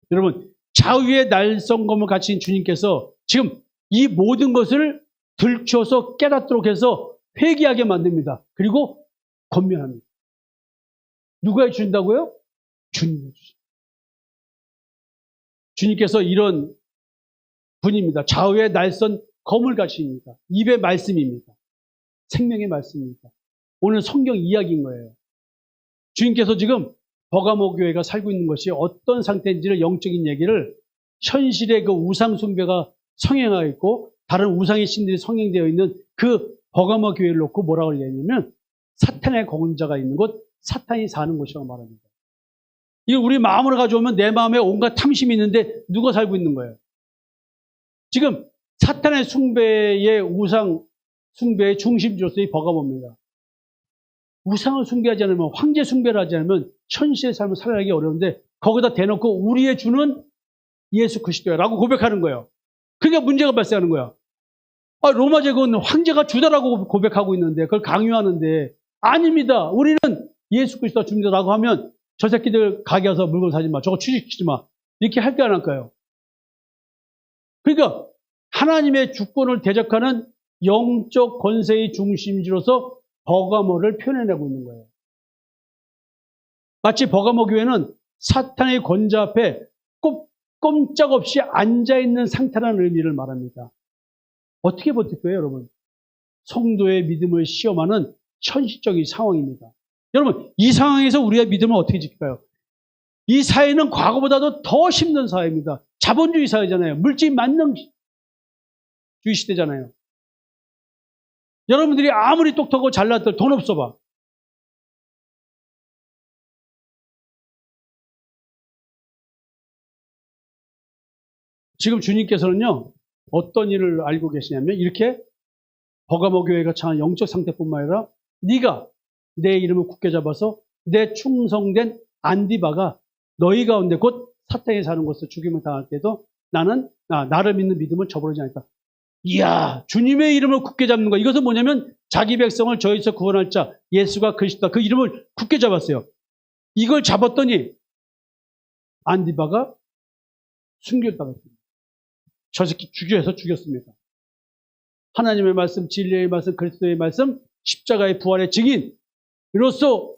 A: 여러분, 좌우의 날성검을 가진 주님께서 지금 이 모든 것을 들추어서 깨닫도록 해서 회개하게 만듭니다. 그리고 권면합니다. 누가 해주신다고요? 주님이 해주십니다. 주님께서 이런 분입니다. 좌우의 날선 검을 가십니다. 입의 말씀입니다. 생명의 말씀입니다. 오늘 성경 이야기인 거예요. 주님께서 지금 버가모 교회가 살고 있는 것이 어떤 상태인지를 영적인 얘기를 현실의 그 우상 숭배가 성행하고 있고 다른 우상의 신들이 성행되어 있는 그 버가모 교회를 놓고 뭐라고 얘기하냐면 사탄의 공자가 있는 곳, 사탄이 사는 곳이라고 말합니다. 이게 우리 마음으로 가져오면 내 마음에 온갖 탐심이 있는데 누가 살고 있는 거예요? 지금 사탄의 숭배의 우상 숭배의 중심지로서 이 버가모입니다. 우상을 숭배하지 않으면, 황제 숭배를 하지 않으면 현실의 삶을 살아가기 어려운데 거기다 대놓고 우리의 주는 예수 그리스도야라고 고백하는 거예요. 그러니까 문제가 발생하는 거야. 로마 제국은 황제가 주다라고 고백하고 있는데 그걸 강요하는데 아닙니다. 우리는 예수 그리스도가 줍니다라고 하면 저 새끼들 가게 와서 물건 사지 마. 저거 취직시키지 마. 이렇게 할까 안 할까요? 그러니까 하나님의 주권을 대적하는 영적 권세의 중심지로서 버가모를 표현해내고 있는 거예요. 마치 버가모 교회는 사탄의 권자 앞에 꼼짝없이 앉아있는 상태라는 의미를 말합니다. 어떻게 버틸 거예요, 여러분? 성도의 믿음을 시험하는 현실적인 상황입니다. 여러분, 이 상황에서 우리의 믿음을 어떻게 지킬까요? 이 사회는 과거보다도 더 힘든 사회입니다. 자본주의 사회잖아요. 물질 만능주의 시대잖아요. 여러분들이 아무리 똑똑하고 잘났들 돈 없어 봐. 지금 주님께서는요, 어떤 일을 알고 계시냐면 이렇게 버가모 교회가 처한 영적 상태뿐만 아니라 네가 내 이름을 굳게 잡아서 내 충성된 안디바가 너희 가운데 곧 사탄이 사는 곳에서 죽임을 당할 때도 나는 나를 믿는 믿음을 저버리지 않겠다. 이야, 주님의 이름을 굳게 잡는 거. 이것은 뭐냐면 자기 백성을 저에서 구원할 자, 예수가 그리스도다. 그 이름을 굳게 잡았어요. 이걸 잡았더니 안디바가 순교당했습니다. 저 새끼 죽여서 죽였습니다. 하나님의 말씀, 진리의 말씀, 그리스도의 말씀, 십자가의 부활의 증인, 이로써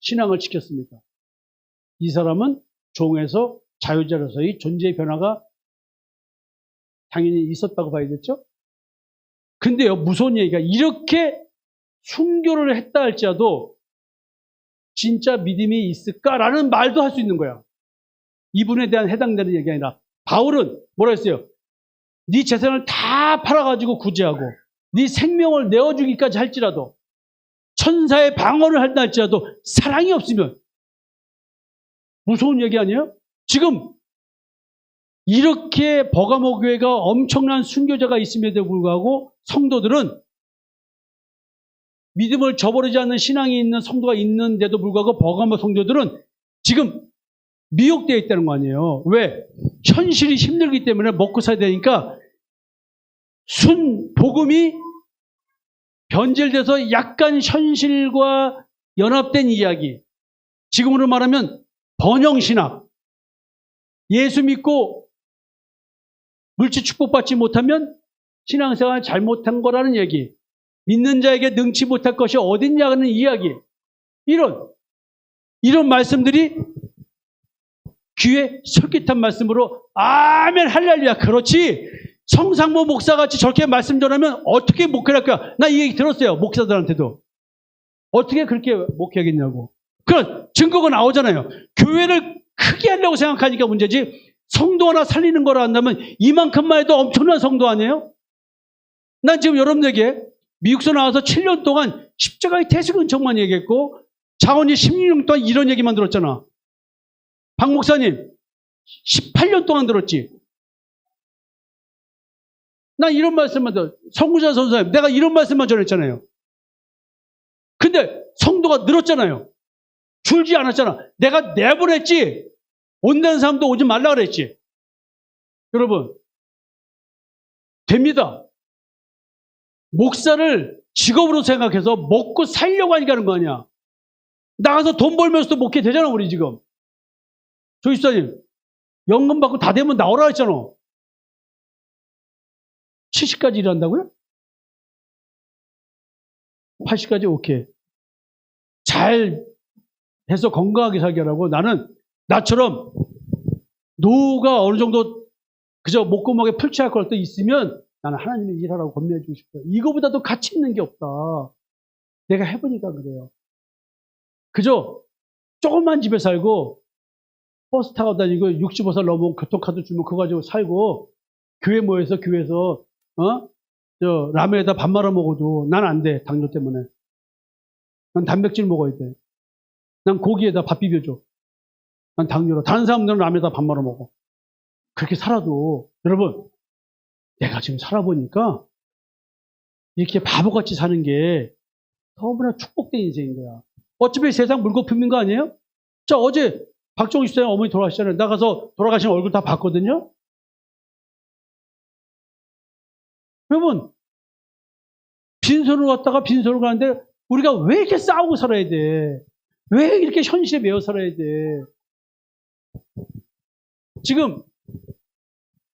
A: 신앙을 지켰습니다. 이 사람은 종에서 자유자로서의 존재의 변화가 당연히 있었다고 봐야겠죠? 근데요, 무서운 얘기가 이렇게 순교를 했다 할지라도 진짜 믿음이 있을까라는 말도 할 수 있는 거야. 이분에 대한 해당되는 얘기가 아니라 바울은 뭐라 했어요? 네 재산을 다 팔아가지고 구제하고 네 생명을 내어주기까지 할지라도 천사의 방어를 한다 할지라도 사랑이 없으면 무서운 얘기 아니에요? 지금 이렇게 버가모 교회가 엄청난 순교자가 있음에도 불구하고 성도들은 믿음을 저버리지 않는 신앙이 있는 성도가 있는데도 불구하고 버가모 성도들은 지금 미혹되어 있다는 거 아니에요. 왜? 현실이 힘들기 때문에 먹고 살아야 되니까 복음이 변질돼서 약간 현실과 연합된 이야기. 지금으로 말하면 번영신학. 예수 믿고 물질 축복받지 못하면 신앙생활 잘못한 거라는 얘기. 믿는 자에게 능치 못할 것이 어딨냐는 이야기. 이런 말씀들이 귀에 솔깃한 말씀으로 아멘 할렐루야. 그렇지. 성상모 목사같이 저렇게 말씀 전하면 어떻게 목회할까? 나 이 얘기 들었어요. 목사들한테도. 어떻게 그렇게 목회하겠냐고. 그런 증거가 나오잖아요. 교회를 크게 하려고 생각하니까 문제지. 성도 하나 살리는 거라 한다면 이만큼만 해도 엄청난 성도 아니에요? 난 지금 여러분에게 미국서 나와서 7년 동안 십자가의 태식 은총만 얘기했고 장원이 16년 동안 이런 얘기만 들었잖아. 박 목사님 18년 동안 들었지. 나 이런 말씀만 들어. 성구자 선생님 내가 이런 말씀만 전했잖아요. 근데 성도가 늘었잖아요. 줄지 않았잖아. 내가 내보냈지. 온다는 사람도 오지 말라 그랬지. 여러분 됩니다. 목사를 직업으로 생각해서 먹고 살려고 하니까 하는 거 아니야. 나가서 돈 벌면서도 목회 되잖아 우리 지금. 조집사님 연금 받고 다 되면 나오라 했잖아. 70까지 일한다고요? 80까지 오케이. 잘 해서 건강하게 살게 하라고. 나는 나처럼 노후가 어느 정도 그저 목구멍에 풀칠할 것도 있으면 나는 하나님의 일하라고 권면해주고 싶어요. 이거보다도 가치 있는 게 없다. 내가 해보니까 그래요. 그저 조금만 집에 살고 버스 타고 다니고 65살 넘으면 교통카드 주면 그거 가지고 살고 교회 모여서 교회에서 라면에다 밥 말아 먹어도 난 안 돼. 당뇨 때문에. 난 단백질 먹어야 돼. 난 고기에다 밥 비벼줘. 난 당뇨로. 다른 사람들은 라면에다 밥 말아 먹어. 그렇게 살아도 여러분 내가 지금 살아보니까 이렇게 바보같이 사는 게 너무나 축복된 인생인 거야. 어차피 세상 물거품인 거 아니에요? 자, 어제 박정희 씨의 어머니 돌아가시잖아요. 나가서 돌아가신 얼굴 다 봤거든요. 여러분 빈손으로 갔다가 빈손으로 가는데 우리가 왜 이렇게 싸우고 살아야 돼? 왜 이렇게 현실에 매여 살아야 돼? 지금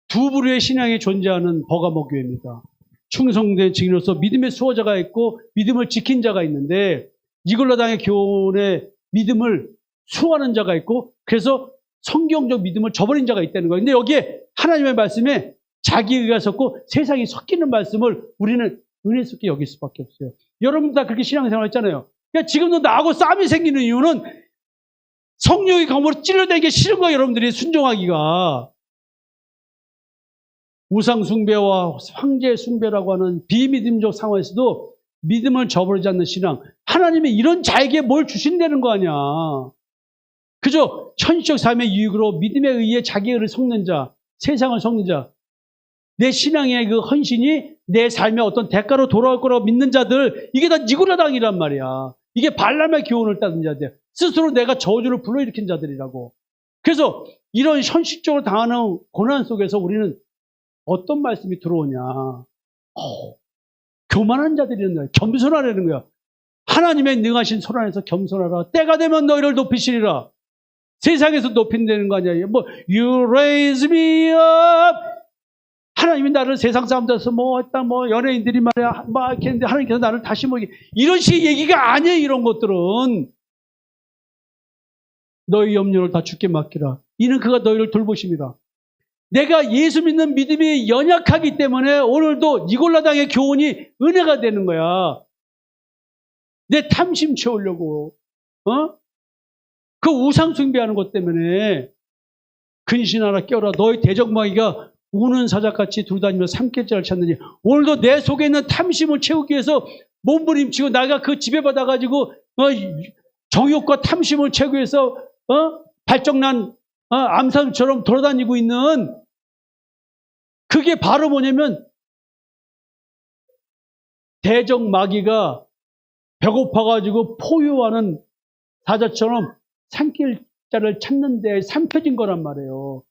A: 두 부류의 신앙이 존재하는 버가모 교회입니다. 충성된 증인으로서 믿음의 수호자가 있고 믿음을 지킨 자가 있는데 니골라당의 교훈에 믿음을 수호하는 자가 있고 그래서 성경적 믿음을 저버린 자가 있다는 거예요. 근데 여기에 하나님의 말씀에 자기의가 섞고 세상이 섞이는 말씀을 우리는 은혜스럽게 여길 수밖에 없어요. 여러분 다 그렇게 신앙생활 했잖아요. 그러니까 지금도 나하고 싸움이 생기는 이유는 성령의 검으로 찔러대는 게 싫은 거예요. 여러분들이 순종하기가. 우상 숭배와 황제 숭배라고 하는 비믿음적 상황에서도 믿음을 저버리지 않는 신앙. 하나님이 이런 자에게 뭘 주신다는 거 아니야. 그저 현실적 삶의 유익으로 믿음에 의해 자기를 섞는 자, 세상을 섞는 자. 내 신앙의 그 헌신이 내 삶의 어떤 대가로 돌아올 거라고 믿는 자들, 이게 다 니골라당이란 말이야. 이게 발람의 교훈을 따른 자들. 스스로 내가 저주를 불러일으킨 자들이라고. 그래서 이런 현실적으로 당하는 고난 속에서 우리는 어떤 말씀이 들어오냐. 교만한 자들이라는 거야. 겸손하라는 거야. 하나님의 능하신 손 안에서 겸손하라. 때가 되면 너희를 높이시리라. 세상에서 높인다는 거 아니야. 뭐 You raise me up. 하나님이 나를 세상 사람들에서 연예인들이 말이야 막 이렇게 했는데 하나님께서 나를 다시 이런 식의 얘기가 아니에요. 이런 것들은 너희 염려를 다 주께 맡기라. 이는 그가 너희를 돌보십니다. 내가 예수 믿는 믿음이 연약하기 때문에 오늘도 니골라당의 교훈이 은혜가 되는 거야. 내 탐심 채우려고 그 우상 숭배하는 것 때문에 근신하라 깨어라. 너희 대적마귀가 우는 사자같이 둘다니며 삼킬자를 찾느니 오늘도 내 속에 있는 탐심을 채우기 위해서 몸부림치고 나가 그 지배받아가지고 정욕과 탐심을 채우기 위해서 발정난 암살처럼 돌아다니고 있는 그게 바로 뭐냐면 대적마귀가 배고파가지고 포효하는 사자처럼 삼킬자를 찾는 데 삼켜진 거란 말이에요.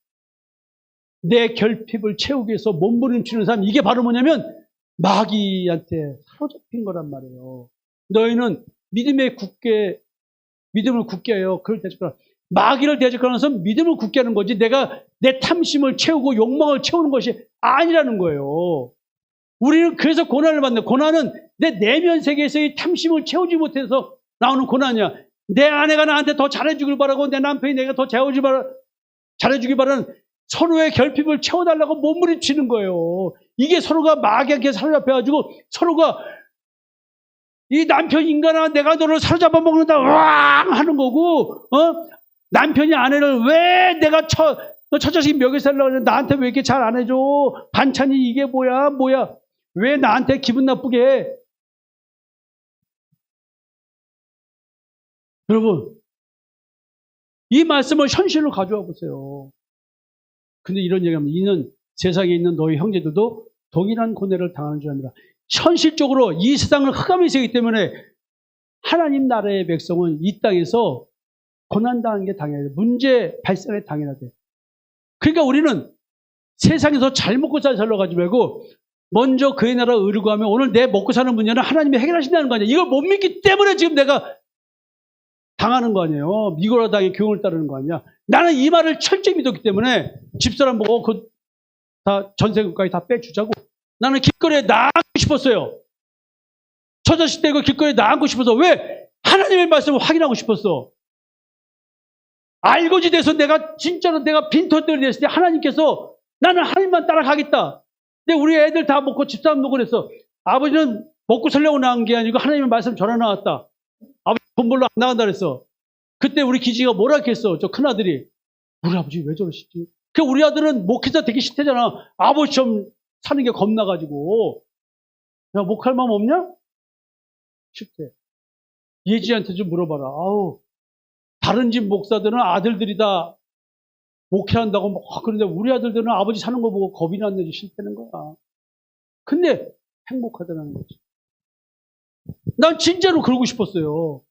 A: 내 결핍을 채우기 위해서 몸부림치는 사람, 이게 바로 뭐냐면 마귀한테 사로잡힌 거란 말이에요. 너희는 믿음을 굳게 해요. 그걸 대적하라. 마귀를 대적하는 것은 믿음을 굳게 하는 거지 내가 내 탐심을 채우고 욕망을 채우는 것이 아니라는 거예요. 우리는 그래서 고난을 받는, 고난은 내 내면 세계에서의 탐심을 채우지 못해서 나오는 고난이야. 내 아내가 나한테 더 잘해주길 바라고 내 남편이 내가 더 잘해주길 바라는 서로의 결핍을 채워달라고 몸부림치는 거예요. 이게 서로가 마귀한테 사로잡혀가지고 서로가 이 남편 인간아 내가 너를 사로잡아 먹는다 으앙 하는 거고 남편이 아내를 왜 내가 저 자식 먹여 살려고 하는데 나한테 왜 이렇게 잘 안 해줘? 반찬이 이게 뭐야? 왜 나한테 기분 나쁘게 해? 여러분, 이 말씀을 현실로 가져와 보세요. 근데 이런 얘기하면 이는 세상에 있는 너희 형제들도 동일한 고뇌를 당하는 줄 압니다. 현실적으로 이 세상을 흑암이 세기 때문에 하나님 나라의 백성은 이 땅에서 고난당하는 게 당연해야 돼. 문제 발생에 당연해야 돼. 그러니까 우리는 세상에서 잘 먹고 잘 살러가지 말고 먼저 그의 나라 의를 구하면 오늘 내 먹고 사는 문제는 하나님이 해결하신다는 거 아니에요. 이걸 못 믿기 때문에 지금 내가 당하는 거 아니에요. 미고라당의 교훈을 따르는 거 아니야. 나는 이 말을 철저히 믿었기 때문에 집사람 보고 다 전세금까지 다 빼주자고 나는 길거리에 나앉고 싶었어요. 처자식 되고 길거리에 나앉고 싶어서 왜? 하나님의 말씀을 확인하고 싶었어. 알고지 돼서 진짜로 내가 빈털들이 됐을 때 하나님께서 나는 하나님만 따라가겠다. 근데 우리 애들 다 먹고 집사람 먹고 그랬어. 아버지는 먹고 살려고 나온 게 아니고 하나님의 말씀 전해 나왔다. 아버지 돈 벌러 안 나간다 그랬어. 그때 우리 기지가 뭐라 했겠어. 저 큰아들이. 우리 아버지 왜 저러시지? 우리 아들은 목회자 되기 싫대잖아. 아버지처럼 사는 게 겁나가지고. 야, 목할 마음 없냐? 싫대. 예지한테 좀 물어봐라. 아우, 다른 집 목사들은 아들들이 다 목회한다고 그런데 우리 아들들은 아버지 사는 거 보고 겁이 났는지 싫다는 거야. 근데 행복하다는 거지. 난 진짜로 그러고 싶었어요.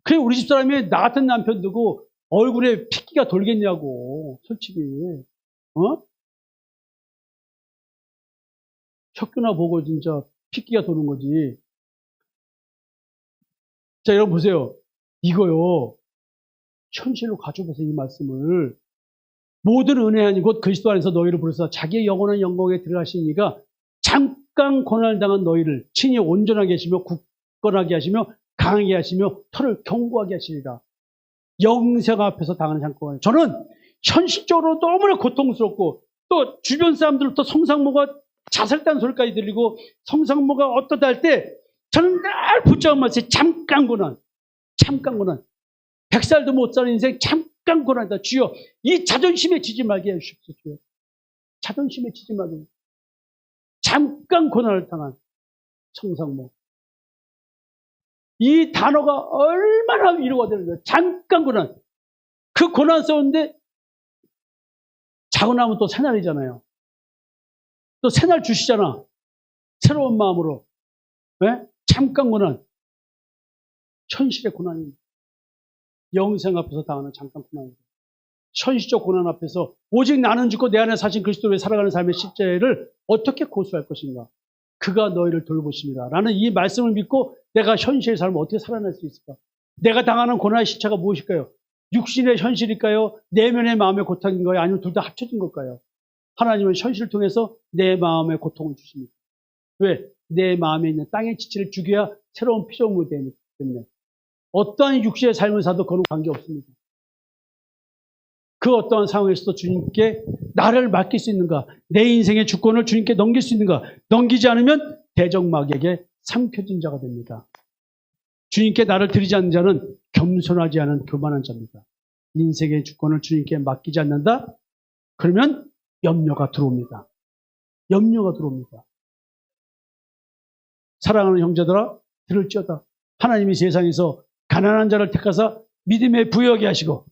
A: 그래 우리 집사람이 나 같은 남편 두고 얼굴에 핏기가 돌겠냐고. 솔직히. 혁규나 보고 진짜 핏기가 도는 거지. 자, 여러분 보세요. 이거요. 현실로 가져보세요. 이 말씀을. 모든 은혜 아니 곧 그리스도 안에서 너희를 부르사 자기의 영원한 영광에 들어가신 이가 잠깐 고난을 당한 너희를 친히 온전하게 하시며 굳건하게 하시며 강하게 하시며 털을 견고하게 하시리라. 영생 앞에서 당하는 잠깐. 저는 현실적으로 너무나 고통스럽고 또 주변 사람들부터 성상모가 자살단 소리까지 들리고 성상모가 어떠다 할 때 저는 늘 붙잡은 말씀이 잠깐 고난. 100살도 못 사는 인생 잠깐 고난이다. 주여 이 자존심에 지지 말게 해주십시오. 주여. 자존심에 지지 말게. 잠깐 고난을 당한 성상모. 이 단어가 얼마나 위로가 되는 거예요. 잠깐 고난. 그 고난스러운데 자고 나면 또 새날이잖아요. 또 새날 주시잖아. 새로운 마음으로. 네? 잠깐 고난. 현실의 고난입니다. 영생 앞에서 당하는 잠깐 고난입니다. 현실적 고난 앞에서 오직 나는 죽고 내 안에 사신 그리스도로 살아가는 삶의 실제를 어떻게 고수할 것인가? 그가 너희를 돌보십니다. 라는 이 말씀을 믿고 내가 현실의 삶을 어떻게 살아낼 수 있을까? 내가 당하는 고난의 실체가 무엇일까요? 육신의 현실일까요? 내면의 마음의 고통인가요? 아니면 둘 다 합쳐진 걸까요? 하나님은 현실을 통해서 내 마음의 고통을 주십니다. 왜? 내 마음에 있는 땅의 지체를 죽여야 새로운 피조물이 되기 때문에 어떠한 육신의 삶을 사도 그건 관계없습니다. 그 어떠한 상황에서도 주님께 나를 맡길 수 있는가? 내 인생의 주권을 주님께 넘길 수 있는가? 넘기지 않으면 대적마귀에게 삼켜진 자가 됩니다. 주님께 나를 드리지 않는 자는 겸손하지 않은 교만한 자입니다. 인생의 주권을 주님께 맡기지 않는다? 그러면 염려가 들어옵니다. 염려가 들어옵니다. 사랑하는 형제들아, 들을지어다. 하나님이 세상에서 가난한 자를 택하사 믿음에 부여하게 하시고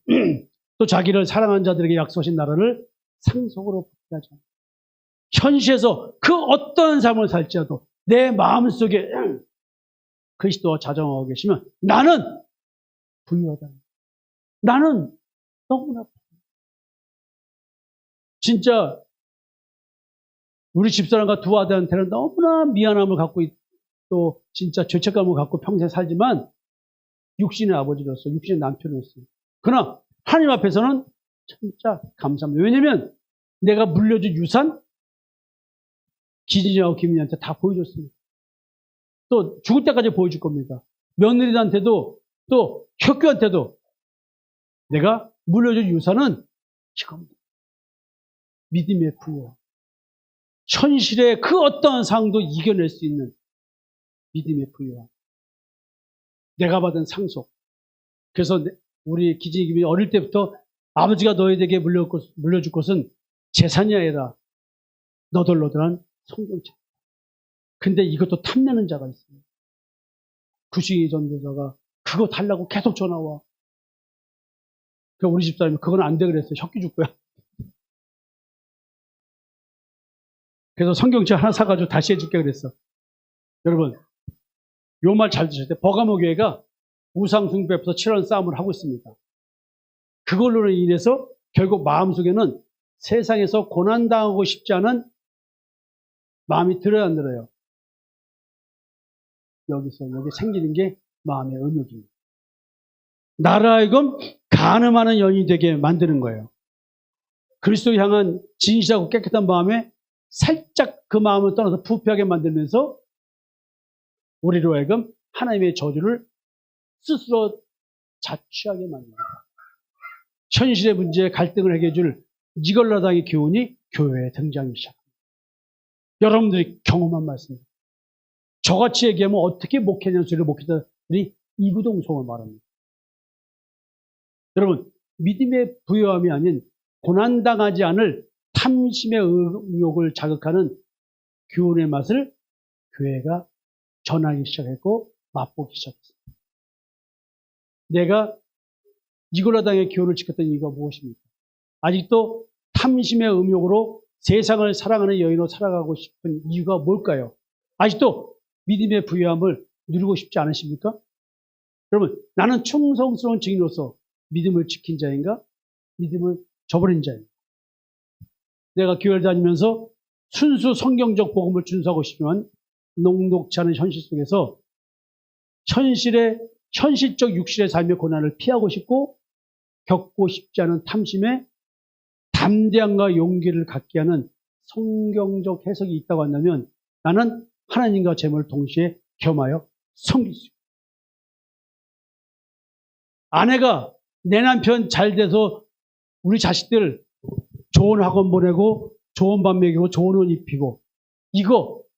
A: 또 자기를 사랑하는 자들에게 약속하신 나라를 상속으로 받게 하죠. 현실에서 그 어떤 삶을 살지라도 내 마음속에 그리스도와 자정하고 계시면 나는 부유하다. 나는 너무나 진짜 우리 집사람과 두 아들한테는 너무나 미안함을 갖고 또 진짜 죄책감을 갖고 평생 살지만 육신의 아버지로서 육신의 남편으로서 그러나 하나님 앞에서는 진짜 감사합니다. 왜냐하면 내가 물려준 유산 기진이하고 김민희한테 다 보여줬습니다. 또 죽을 때까지 보여줄 겁니다. 며느리한테도 또 혁규한테도 내가 물려준 유산은 이겁니다. 믿음의 부여. 현실의 그 어떠한 상황도 이겨낼 수 있는 믿음의 부여. 내가 받은 상속. 그래서 우리 기진이 김이 어릴 때부터 아버지가 너희에게 물려줄 것은 재산이 아니라 너덜너덜한 성경책. 근데 이것도 탐내는 자가 있어요. 구식이 전도자가 그거 달라고 계속 전화와. 그러니까 우리 집사람이 그건 안 돼 그랬어요. 혁기 줄 거야. 그래서 성경책 하나 사가지고 다시 해줄게 그랬어. 여러분, 요 말 잘 드셔야 돼. 버가모 교회가 우상숭배 앞에서 치열한 싸움을 하고 있습니다. 그걸로 인해서 결국 마음속에는 세상에서 고난당하고 싶지 않은 마음이 들어야 안 들어요? 여기 생기는 게 마음의 음욕입니다. 나를 하여금 간음하는 연인이 되게 만드는 거예요. 그리스도 향한 진실하고 깨끗한 마음에 살짝 그 마음을 떠나서 부패하게 만들면서 우리로 하여금 하나님의 저주를 스스로 자취하게 만듭니다. 현실의 문제에 갈등을 해결해 줄 니골라당의 교훈이 교회에 등장하기 시작합니다. 여러분들이 경험한 말씀입니다. 저같이 얘기하면 어떻게 목회냐는 소리를 목회자들이 이구동성을 말합니다. 여러분, 믿음의 부여함이 아닌 고난당하지 않을 탐심의 의욕을 자극하는 교훈의 맛을 교회가 전하기 시작했고 맛보기 시작했습니다. 내가 니골라당의 교훈을 지켰던 이유가 무엇입니까? 아직도 탐심의 음욕으로 세상을 사랑하는 여인으로 살아가고 싶은 이유가 뭘까요? 아직도 믿음의 부여함을 누리고 싶지 않으십니까? 여러분, 나는 충성스러운 증인으로서 믿음을 지킨 자인가? 믿음을 저버린 자인가? 내가 교회를 다니면서 순수 성경적 복음을 준수하고 싶지만 녹록지 않은 현실 속에서 현실적 육신의 삶의 고난을 피하고 싶고 겪고 싶지 않은 탐심에 담대함과 용기를 갖게 하는 성경적 해석이 있다고 한다면 나는 하나님과 재물을 동시에 겸하여 섬길 수 있습니다. 아내가 내 남편 잘 돼서 우리 자식들 좋은 학원 보내고 좋은 밥 먹이고 좋은 옷 입히고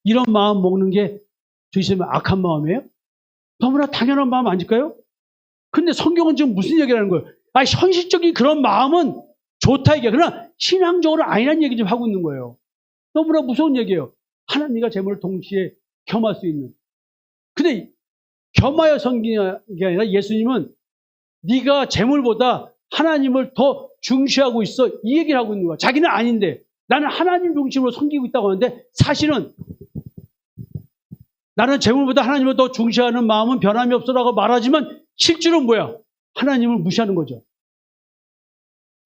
A: 이런 마음 먹는 게 주시면 악한 마음이에요? 너무나 당연한 마음 아닐까요? 근데 성경은 지금 무슨 얘기를 하는 거예요? 현실적인 그런 마음은 좋다 이게. 그러나 신앙적으로 아니라는 얘기 좀 하고 있는 거예요. 너무나 무서운 얘기예요. 하나님과 재물을 동시에 겸할 수 있는. 근데 겸하여 섬기는 게 아니라 예수님은 네가 재물보다 하나님을 더 중시하고 있어. 이 얘기를 하고 있는 거야. 자기는 아닌데 나는 하나님 중심으로 섬기고 있다고 하는데 사실은 나는 재물보다 하나님을 더 중시하는 마음은 변함이 없어라고 말하지만 실제로는 뭐야? 하나님을 무시하는 거죠.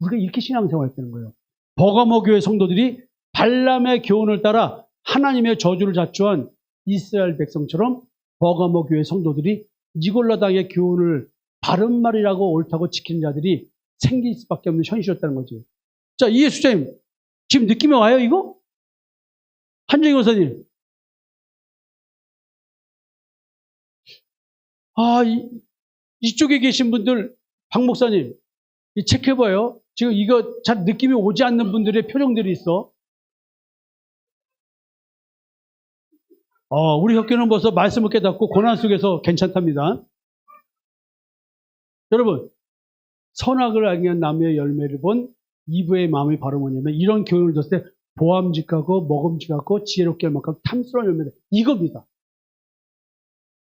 A: 우리가 이렇게 신앙생활 했다는 거예요. 버가모 교회 성도들이 발람의 교훈을 따라 하나님의 저주를 자초한 이스라엘 백성처럼 버가모 교회 성도들이 니골라당의 교훈을 바른 말이라고 옳다고 지키는 자들이 생길 수밖에 없는 현실이었다는 거죠. 자, 이해수자님, 지금 느낌이 와요, 이거? 한정희 권사님. 이쪽에 계신 분들, 박 목사님, 체크해봐요. 지금 이거 잘 느낌이 오지 않는 분들의 표정들이 있어. 우리 학교는 벌써 말씀을 깨닫고 고난 속에서 괜찮답니다. 여러분, 선악을 알게 한 나무의 열매를 본 이브의 마음이 바로 뭐냐면 이런 교훈을 들었을 때 보암직하고 먹음직하고 지혜롭게 할 만큼 탐스러운 열매다. 이겁니다.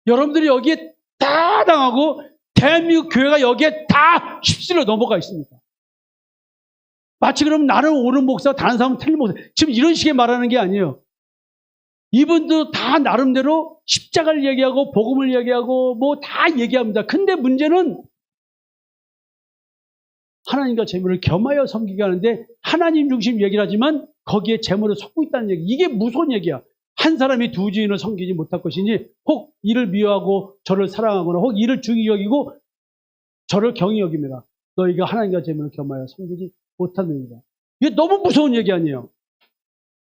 A: 여러분들이 여기에 다 당하고 대한민국 교회가 여기에 다 휩쓸려 넘어가 있습니다. 마치 그럼 나는 옳은 목사, 다른 사람은 틀린 목사. 지금 이런 식의 말하는 게 아니에요. 이분도 다 나름대로 십자가를 얘기하고 복음을 얘기하고 뭐 다 얘기합니다. 근데 문제는 하나님과 재물을 겸하여 섬기게 하는데 하나님 중심 얘기를 하지만 거기에 재물을 섞고 있다는 얘기. 이게 무서운 얘기야. 한 사람이 두 주인을 섬기지 못할 것이니 혹 이를 미워하고 저를 사랑하거나 혹 이를 중히 여기고 저를 경히 여깁니다. 너희가 하나님과 재물을 겸하여 섬기지 못합니다. 이게 너무 무서운 얘기 아니에요.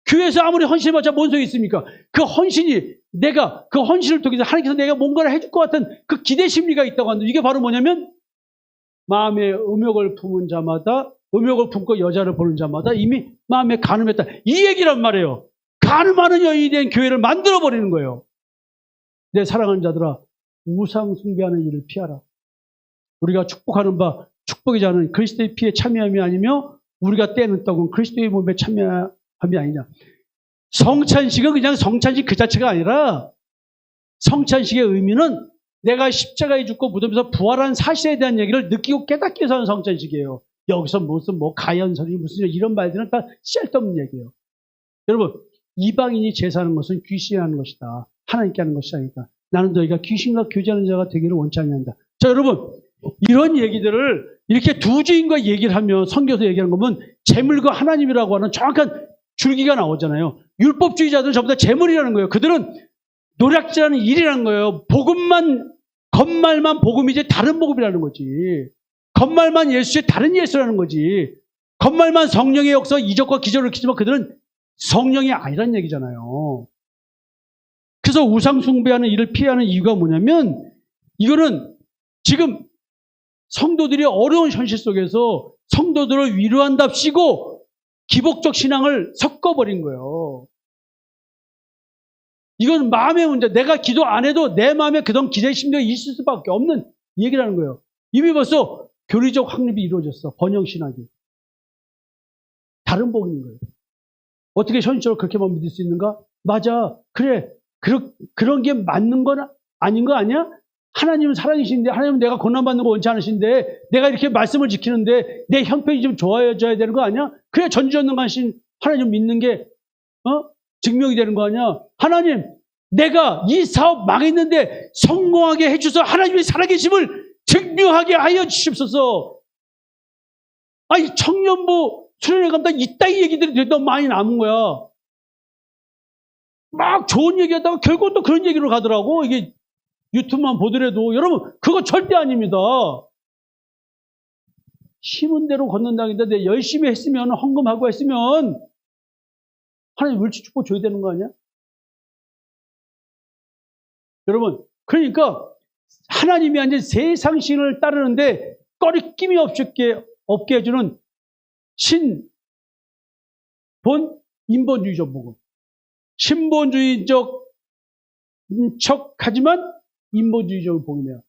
A: 교회에서 아무리 헌신해봤자 뭔 소용이 있습니까? 그 헌신이 내가 그 헌신을 통해서 하나님께서 내가 뭔가를 해줄 것 같은 그 기대 심리가 있다고 하는데 이게 바로 뭐냐면 마음에 음욕을 품은 자마다 음욕을 품고 여자를 보는 자마다 이미 마음에 간음했다. 이 얘기란 말이에요. 간음하는 여인이 된 교회를 만들어버리는 거예요. 내 사랑하는 자들아 우상 숭배하는 일을 피하라. 우리가 축복하는 바 축복이지 않은 그리스도의 피에 참여함이 아니며 우리가 떼는 떡은 그리스도의 몸에 참여함이 아니냐. 성찬식은 그냥 성찬식 그 자체가 아니라 성찬식의 의미는 내가 십자가에 죽고 무덤에서 부활한 사실에 대한 얘기를 느끼고 깨닫기 위해서 하는 성찬식이에요. 여기서 무슨 뭐 가연설이 무슨 이런 말들은 다 쓸데없는 얘기예요. 여러분 이방인이 제사하는 것은 귀신이 하는 것이다. 하나님께 하는 것이 아니다. 나는 너희가 귀신과 교제하는 자가 되기를 원치 않는다. 자 여러분 이런 얘기들을 이렇게 두 주인과 얘기를 하면 성경에서 얘기하는 거면 재물과 하나님이라고 하는 정확한 줄기가 나오잖아요. 율법주의자들은 전부 다 재물이라는 거예요. 그들은 노략질하는 일이라는 거예요. 겉말만 복음이지 다른 복음이라는 거지. 겉말만 예수의 다른 예수라는 거지. 겉말만 성령의 역사 이적과 기적을 일으키지만 그들은 성령이 아니란 얘기잖아요. 그래서 우상 숭배하는 일을 피하는 이유가 뭐냐면 이거는 지금 성도들이 어려운 현실 속에서 성도들을 위로한답시고 기복적 신앙을 섞어버린 거예요. 이건 마음의 문제. 내가 기도 안 해도 내 마음에 그런 기대 심리가 있을 수밖에 없는 얘기라는 거예요. 이미 벌써 교리적 확립이 이루어졌어. 번영신학이. 다른 복음인 거예요. 어떻게 현실적으로 그렇게만 믿을 수 있는가? 맞아. 그래. 그런 게 맞는 건 아닌 거 아니야? 하나님은 사랑이신데 하나님은 내가 고난받는 거 원치 않으신데 내가 이렇게 말씀을 지키는데 내 형편이 좀 좋아져야 되는 거 아니야? 그래 전지전능하신 하나님 믿는 게 증명이 되는 거 아니야? 하나님 내가 이 사업 망했는데 성공하게 해주셔서 하나님의 살아계심을 증명하게 하여 주십소서. 아니 청년부 수련회 감당 이따위 얘기들이 너무 많이 남은 거야. 막 좋은 얘기하다가 결국 또 그런 얘기로 가더라고. 이게 유튜브만 보더라도 여러분 그거 절대 아닙니다. 심은 대로 걷는다는데 내 열심히 했으면 헌금하고 했으면 하나님 물질 축복 줘야 되는 거 아니야? 여러분 그러니까 하나님이 아닌 세상 신을 따르는데 꺼리낌이 없게 해주는 인본주의적 복음. 신본주의적 척하지만 인본주의적 복음이에요.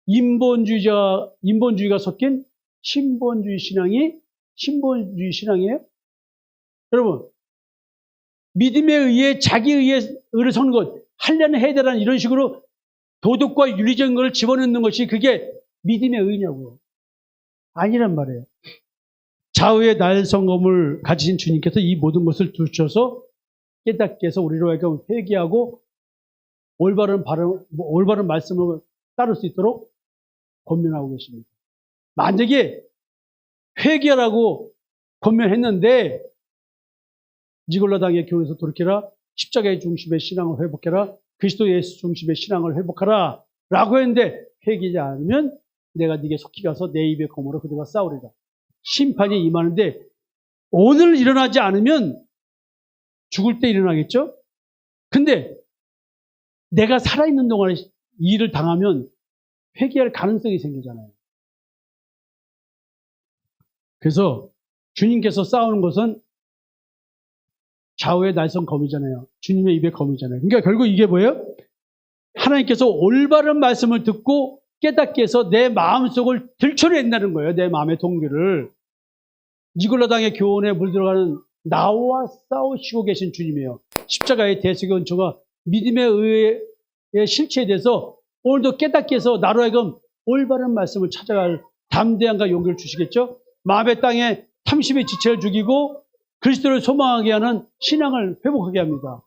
A: 인본주의가 섞인 신본주의 신앙이 신본주의 신앙이에요. 여러분 믿음에 의해 자기 의를 섞는 것, 하려는 해야 되라는 이런 식으로 도덕과 윤리적인 걸 집어넣는 것이 그게 믿음의 의냐고요. 아니란 말이에요. 좌우의 날성검을 가지신 주님께서 이 모든 것을 두셔서 깨닫게 해서 우리로 하여금 회개하고 올바른 말씀을 따를 수 있도록 권면하고 계십니다. 만약에 회개하라고 권면했는데 니골라 당의 교훈에서 돌이켜라. 십자가의 중심의 신앙을 회복해라. 그리스도 예수 중심의 신앙을 회복하라. 라고 했는데 회개하지 않으면 내가 네게 속히 가서 내 입의 검으로 그들과 싸우리라. 심판이 임하는데 오늘 일어나지 않으면 죽을 때 일어나겠죠? 근데 내가 살아있는 동안에 이 일을 당하면 회개할 가능성이 생기잖아요. 그래서 주님께서 싸우는 것은 좌우의 날선 검이잖아요. 주님의 입의 검이잖아요. 그러니까 결국 이게 뭐예요? 하나님께서 올바른 말씀을 듣고 깨닫게 해서 내 마음속을 들춰낸다는 거예요. 내 마음의 동기를. 니골라 당의 교훈에 물들어가는 나와 싸우시고 계신 주님이에요. 십자가의 대속의 은총과 믿음의 의의 실체에 대해서 오늘도 깨닫게 해서 나로 하여금 올바른 말씀을 찾아갈 담대함과 용기를 주시겠죠? 마음의 땅에 탐심의 지체를 죽이고 그리스도를 소망하게 하는 신앙을 회복하게 합니다.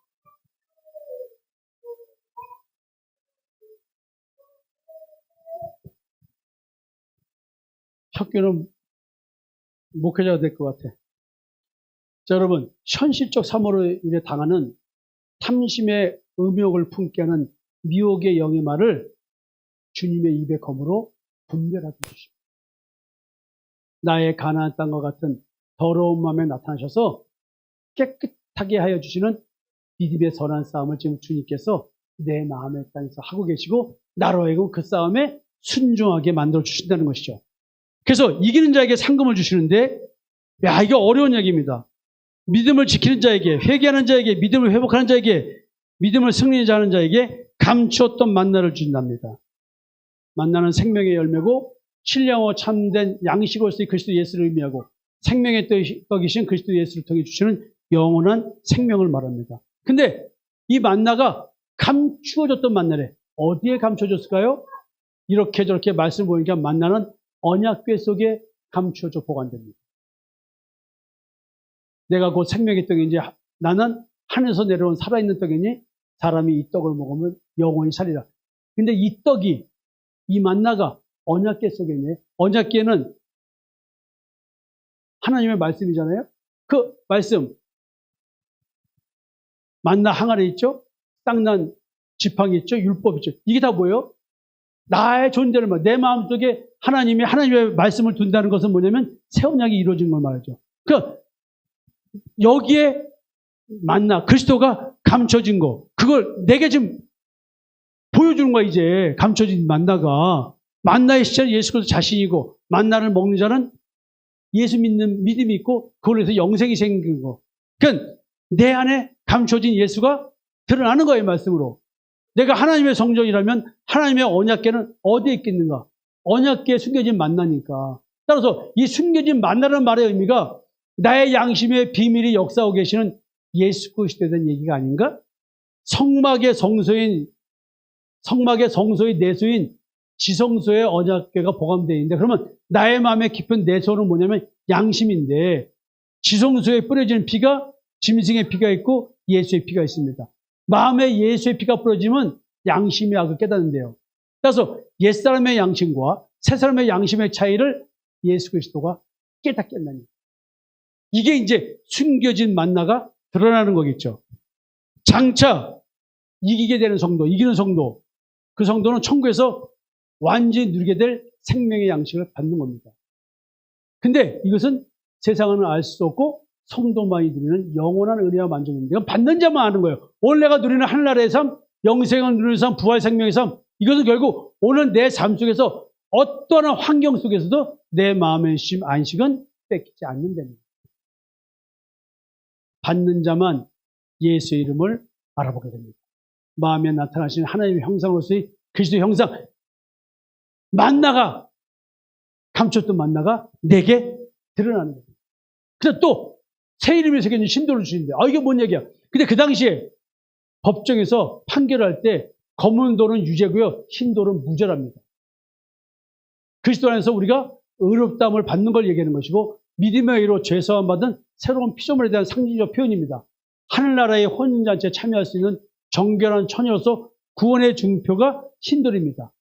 A: 학교는 목회자가 될 것 같아. 자, 여러분, 현실적 사모로 인해 당하는 탐심의 음욕을 품게 하는 미혹의 영의 말을 주님의 입의 검으로 분별하게 해주십니다. 나의 가나안 땅과 같은 더러운 마음에 나타나셔서 깨끗하게 하여 주시는 믿음의 선한 싸움을 지금 주님께서 내 마음의 땅에서 하고 계시고 나로 하여금 그 싸움에 순종하게 만들어 주신다는 것이죠. 그래서 이기는 자에게 상금을 주시는데 야, 이게 어려운 얘기입니다. 믿음을 지키는 자에게, 회개하는 자에게, 믿음을 회복하는 자에게, 믿음을 승리하는 자에게 감추었던 만나를 준답니다. 만나는 생명의 열매고 신령하고 참된 양식으로서의 그리스도 예수를 의미하고 생명의 떡이신 그리스도 예수를 통해 주시는 영원한 생명을 말합니다. 근데 이 만나가 감추어졌던 만나래. 어디에 감춰졌을까요? 이렇게 저렇게 말씀 보니까 만나는 언약궤 속에 감추어져 보관됩니다. 내가 곧 생명의 떡이니 나는 하늘에서 내려온 살아있는 떡이니 사람이 이 떡을 먹으면 영원히 살리라. 근데 이 떡이, 이 만나가 언약궤 속에 있네. 언약궤는 하나님의 말씀이잖아요. 그 말씀, 만나 항아리 있죠? 땅난 지팡이 있죠? 율법 있죠? 이게 다 뭐예요? 나의 존재를 말, 내 마음속에 하나님의 말씀을 둔다는 것은 뭐냐면 새 언약이 이루어진 걸 말하죠. 그러니까 여기에 만나 그리스도가 감춰진 거, 그걸 내게 지금 보여주는 거야. 이제 감춰진 만나가, 만나의 시체는 예수 그리스도 자신이고 만나를 먹는 자는 예수 믿는 믿음이 있고 그걸로 해서 영생이 생긴 거. 그러니까 내 안에 감춰진 예수가 드러나는 거예요. 말씀으로. 내가 하나님의 성전이라면 하나님의 언약궤는 어디에 있겠는가? 언약궤에 숨겨진 만나니까. 따라서 이 숨겨진 만나라는 말의 의미가 나의 양심의 비밀이 역사하고 계시는 예수 그리스도에 대한 얘기가 아닌가? 성막의 성소의 내소인 지성소의 언약궤가 보관되어 있는데, 그러면 나의 마음의 깊은 내소는 뭐냐면 양심인데, 지성소에 뿌려지는 피가 짐승의 피가 있고 예수의 피가 있습니다. 마음에 예수의 피가 뿌려지면 양심의 악을 깨닫는데요. 따라서 옛사람의 양심과 새사람의 양심의 차이를 예수 그리스도가 깨닫게 한다니. 이게 이제 숨겨진 만나가 드러나는 거겠죠. 장차 이기게 되는 성도, 이기는 성도, 그 성도는 천국에서 완전히 누리게 될 생명의 양식을 받는 겁니다. 근데 이것은 세상은 알 수 없고 성도만이 누리는 영원한 은혜와 만족입니다. 이건 받는 자만 아는 거예요. 오늘 내가 누리는 하늘나라의 삶, 영생을 누리는 삶, 부활 생명의 삶, 이것은 결국 오늘 내 삶 속에서 어떠한 환경 속에서도 내 마음의 안식은 뺏기지 않는답니다. 받는 자만 예수의 이름을 알아보게 됩니다. 마음에 나타나신 하나님의 형상으로서의 그리스도의 형상, 만나가, 감췄던 만나가 내게 드러나는 거예요. 근데 또 새 이름이 새겨진 신도를 주시는데, 이게 뭔 얘기야? 근데 그 당시에 법정에서 판결할 때 검은 돌은 유죄고요, 흰 돌은 무죄랍니다. 그리스도 안에서 우리가 의롭다함을 받는 걸 얘기하는 것이고, 믿음의 의로 죄사함 받은 새로운 피조물에 대한 상징적 표현입니다. 하늘나라의 혼인잔치에 참여할 수 있는 정결한 처녀로서 구원의 증표가 흰돌입니다.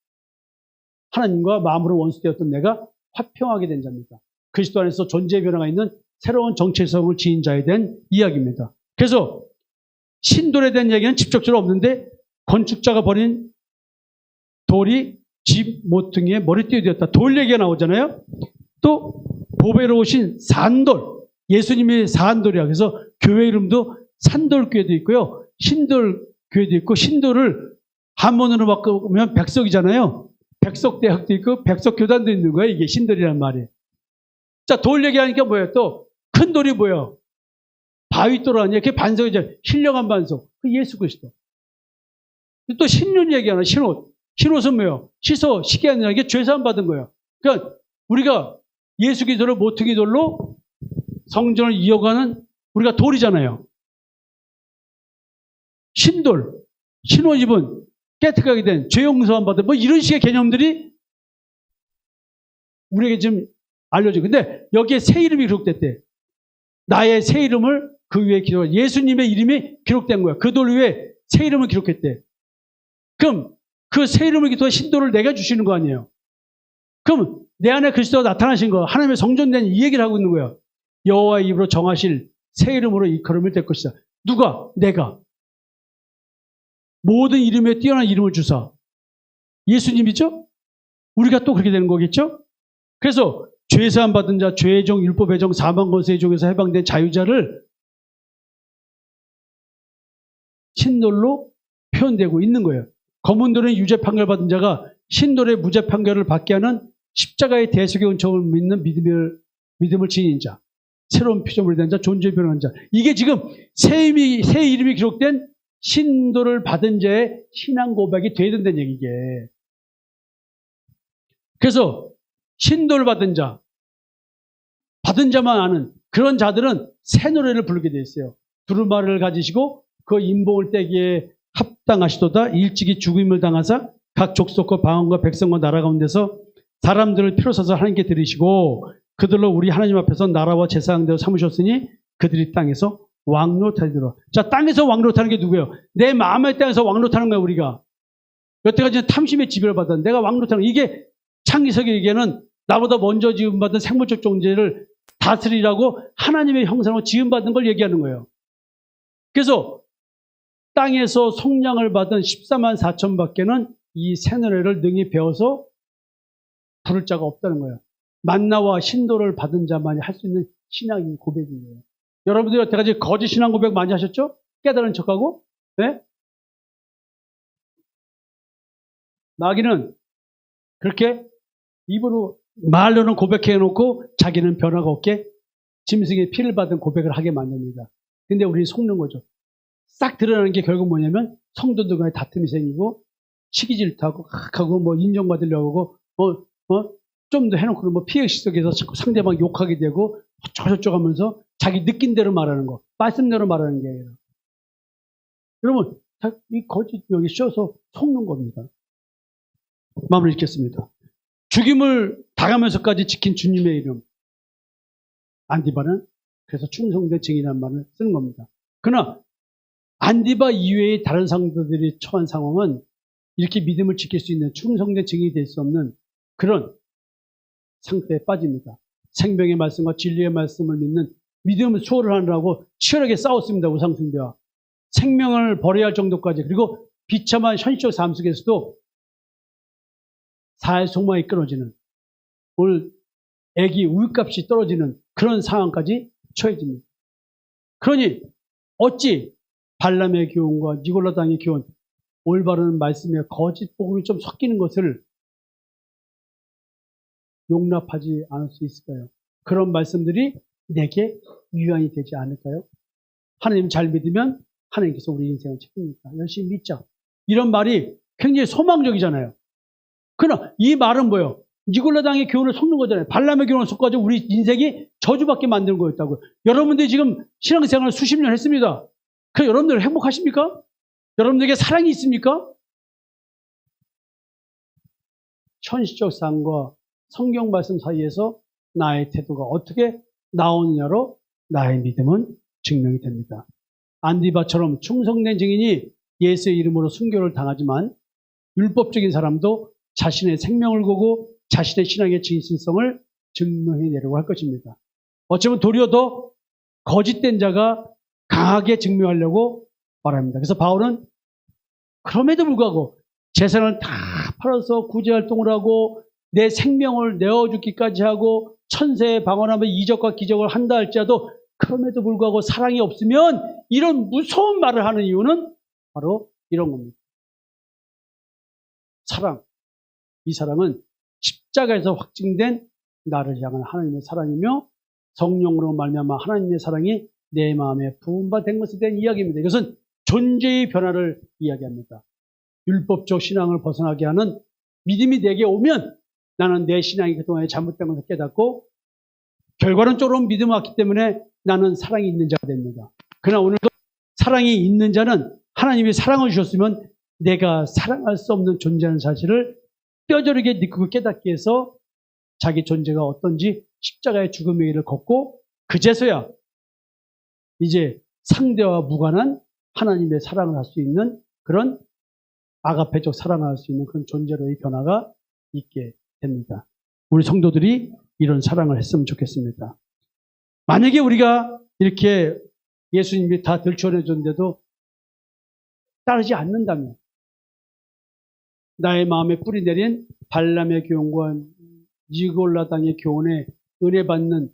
A: 하나님과 마음으로 원수되었던 내가 화평하게 된 자입니다. 그리스도 안에서 존재의 변화가 있는 새로운 정체성을 지닌 자에 대한 이야기입니다. 그래서 신돌에 대한 이야기는 직접적으로 없는데 건축자가 버린 돌이 집 모퉁이에 머리띠가 되었다. 돌 얘기가 나오잖아요. 또 보배로우신 산돌, 예수님의 산돌이야. 그래서 교회 이름도 산돌교회도 있고요. 신돌교회도 있고, 신돌을 한문으로 바꾸면 백석이잖아요. 백석대학도 있고 백석교단도 있는 거예요. 이게 신돌이라는 말이. 자, 돌 얘기하니까 뭐예요? 또 큰 돌이 뭐예요? 바위돌 아니에요? 그게 반석이죠. 신령한 반석. 그 예수 그리스도. 또 신륜 얘기하나? 신옷. 신옷은 뭐예요? 씻어 시게 아니라 이게 죄사함 받은 거예요. 그러니까 우리가 예수 그리스도를 모퉁이 돌로 성전을 이어가는 우리가 돌이잖아요. 신돌, 신옷 입은 깨끗하게 된 죄 용서함 받은 뭐 이런 식의 개념들이 우리에게 지금 알려져. 근데 여기에 새 이름이 기록됐대. 나의 새 이름을 그 위에 기록. 예수님의 이름이 기록된 거야. 그 돌 위에 새 이름을 기록했대. 그럼 그 새 이름을 기록한 신돌을 내가 주시는 거 아니에요? 그럼 내 안에 그리스도가 나타나신 거, 하나님의 성전된 이 얘기를 하고 있는 거예요. 여호와의 입으로 정하실 새 이름으로 이끌음을 될 것이다. 누가? 내가. 모든 이름에 뛰어난 이름을 주사. 예수님이죠? 우리가 또 그렇게 되는 거겠죠? 그래서 죄사함 받은 자, 죄의 종, 율법의 종, 사망 권세의 종에서 해방된 자유자를 신돌로 표현되고 있는 거예요. 검은 돌은 유죄 판결 받은 자가 신돌의 무죄 판결을 받게 하는 십자가의 대속의 은총을 믿는 믿음을 지닌 자, 새로운 피조물이 된 자, 존재의 변화한 자. 이게 지금 새 이름이 기록된 신돌을 받은 자의 신앙 고백이 돼야 된다는 얘기게. 그래서 신돌 받은 자, 받은 자만 아는 그런 자들은 새 노래를 부르게 돼 있어요. 두루마리를 가지시고 그 인봉을 떼기에 합당하시도다. 일찍이 죽임을 당하사 각 족속과 방언과 백성과 나라 가운데서 사람들을 피로 써서 하나님께 드리시고 그들로 우리 하나님 앞에서 나라와 제사장대로 삼으셨으니 그들이 땅에서 왕노타리라. 자, 땅에서 왕노타는 게 누구예요? 내 마음의 땅에서 왕노타는 거야, 우리가. 여태까지 탐심의 지배를 받았는데 내가 왕노타는 거야. 이게 창기석에게는 나보다 먼저 지음받은 생물적 존재를 다스리라고 하나님의 형상으로 지음받은 걸 얘기하는 거예요. 그래서 땅에서 속량을 받은 14만 4천 밖에는 이 새 노래를 능히 배워서 부를 자가 없다는 거예요. 만나와 신도를 받은 자만이 할 수 있는 신앙인 고백인 거예요. 여러분들이 여태까지 거짓 신앙 고백 많이 하셨죠? 깨달은 척하고. 네? 마귀는 그렇게 입으로 말로는 고백해놓고 자기는 변화가 없게 짐승의 피를 받은 고백을 하게 만듭니다. 근데 우리는 속는 거죠. 싹 드러나는 게 결국 뭐냐면 성도들 간에 다툼이 생기고 시기 질투하고 하고 뭐 인정받으려고 하고 좀 더 해놓고 뭐 피해의식 속에서 자꾸 상대방 욕하게 되고 어쩌고저쩌고 하면서 자기 느낀 대로 말하는 거, 말씀대로 말하는 게 아니라. 여러분, 이 거짓 여기 씌워서 속는 겁니다. 마무리 짓겠습니다. 죽임을 당하면서까지 지킨 주님의 이름. 안디바는 그래서 충성된 증인이라는 말을 쓰는 겁니다. 그러나 안디바 이외의 다른 상도들이 처한 상황은 이렇게 믿음을 지킬 수 있는 충성된 증인이 될 수 없는 그런 상태에 빠집니다. 생명의 말씀과 진리의 말씀을 믿는 믿음을 수호를 하느라고 치열하게 싸웠습니다. 우상숭배와. 생명을 버려야 할 정도까지. 그리고 비참한 현실적 삶 속에서도 사회 속망이 끊어지는, 오늘 애기 우유값이 떨어지는 그런 상황까지 처해집니다. 그러니 어찌 발람의 교훈과 니골라 당의 교훈, 올바른 말씀에 거짓 복음이 좀 섞이는 것을 용납하지 않을 수 있을까요? 그런 말씀들이 내게 유한이 되지 않을까요? 하나님 잘 믿으면 하나님께서 우리 인생을 책임집니다. 열심히 믿자. 이런 말이 굉장히 소망적이잖아요. 그러나 이 말은 뭐예요? 니골라 당의 교훈을 섞는 거잖아요. 발람의 교훈을 섞어가지고 우리 인생이 저주받게 만드는 거였다고요. 여러분들이 지금 신앙생활을 수십 년 했습니다. 그 여러분들 행복하십니까? 여러분들에게 사랑이 있습니까? 현실적 삶과 성경 말씀 사이에서 나의 태도가 어떻게 나오느냐로 나의 믿음은 증명이 됩니다. 안디바처럼 충성된 증인이 예수의 이름으로 순교를 당하지만 율법적인 사람도 자신의 생명을 걸고 자신의 신앙의 진실성을 증명해내려고 할 것입니다. 어쩌면 도리어 더 거짓된 자가 강하게 증명하려고 말합니다. 그래서 바울은 그럼에도 불구하고 재산을 다 팔아서 구제활동을 하고 내 생명을 내어주기까지 하고 천세에 방언하며 이적과 기적을 한다 할지라도 그럼에도 불구하고 사랑이 없으면 이런 무서운 말을 하는 이유는 바로 이런 겁니다. 사랑. 이 사랑은 십자가에서 확증된 나를 향한 하나님의 사랑이며 성령으로 말미암아 하나님의 사랑이 내 마음에 부음받은 것에 대한 이야기입니다. 이것은 존재의 변화를 이야기합니다. 율법적 신앙을 벗어나게 하는 믿음이 내게 오면 나는 내 신앙이 그동안에 잘못된 것을 깨닫고 결과론적으로 믿음을 왔기 때문에 나는 사랑이 있는 자가 됩니다. 그러나 오늘도 사랑이 있는 자는 하나님이 사랑을 주셨으면 내가 사랑할 수 없는 존재라는 사실을 뼈저리게 느끼고 깨닫기 위해서 자기 존재가 어떤지 십자가의 죽음의 일을 걷고 그제서야 이제 상대와 무관한 하나님의 사랑을 할 수 있는 그런 아가페적 사랑을 할 수 있는 그런 존재로의 변화가 있게 됩니다. 우리 성도들이 이런 사랑을 했으면 좋겠습니다. 만약에 우리가 이렇게 예수님이 다 들춰내줬는데도 따르지 않는다면 나의 마음에 뿌리 내린 발람의 교훈과 니골라 당의 교훈에 은혜 받는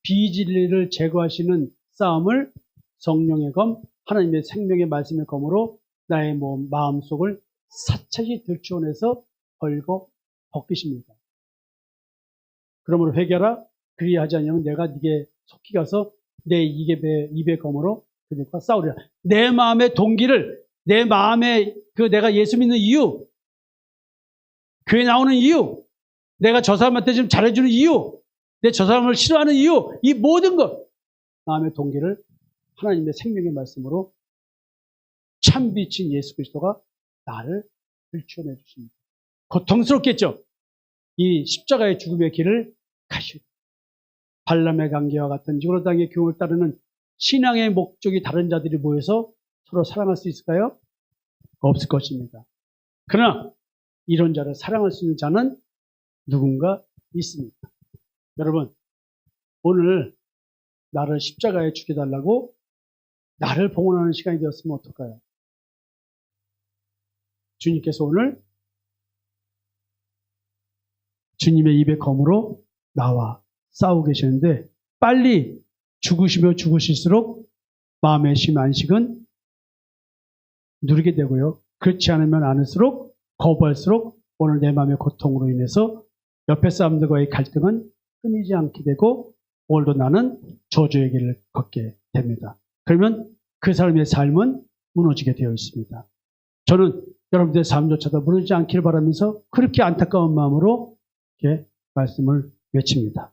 A: 비진리를 제거하시는 싸움을 성령의 검, 하나님의 생명의 말씀의 검으로 나의 마음속을 사차시 들추어내서 벌고 벗기십니다. 그러므로 회개하라. 그리하지 않으면 내가 네게 속히 가서 내 입의 검으로 그들과 싸우리라. 내 마음의 동기를, 내 마음의 내가 예수 믿는 이유, 교회 나오는 이유, 내가 저 사람한테 좀 잘해주는 이유, 내 저 사람을 싫어하는 이유, 이 모든 것, 마음의 동기를 하나님의 생명의 말씀으로 참 빛인 예수 그리스도가 나를 들추어내 주십니다. 고통스럽겠죠? 이 십자가의 죽음의 길을 가시오. 발람의 관계와 같은 니골라 당의 교훈을 따르는 신앙의 목적이 다른 자들이 모여서 서로 사랑할 수 있을까요? 없을 것입니다. 그러나 이런 자를 사랑할 수 있는 자는 누군가 있습니다. 여러분, 오늘 나를 십자가에 죽여달라고 나를 봉헌하는 시간이 되었으면 어떨까요? 주님께서 오늘 주님의 입의 검으로 나와 싸우고 계시는데 빨리 죽으시며 죽으실수록 마음의 쉼 안식은 누리게 되고요. 그렇지 않으면 않을수록 거부할수록 오늘 내 마음의 고통으로 인해서 옆에 사람들과의 갈등은 끊이지 않게 되고 오늘도 나는 저주의 길을 걷게 됩니다. 그러면 그 사람의 삶은 무너지게 되어 있습니다. 저는 여러분들의 삶조차도 무너지지 않기를 바라면서 그렇게 안타까운 마음으로 이렇게 말씀을 외칩니다.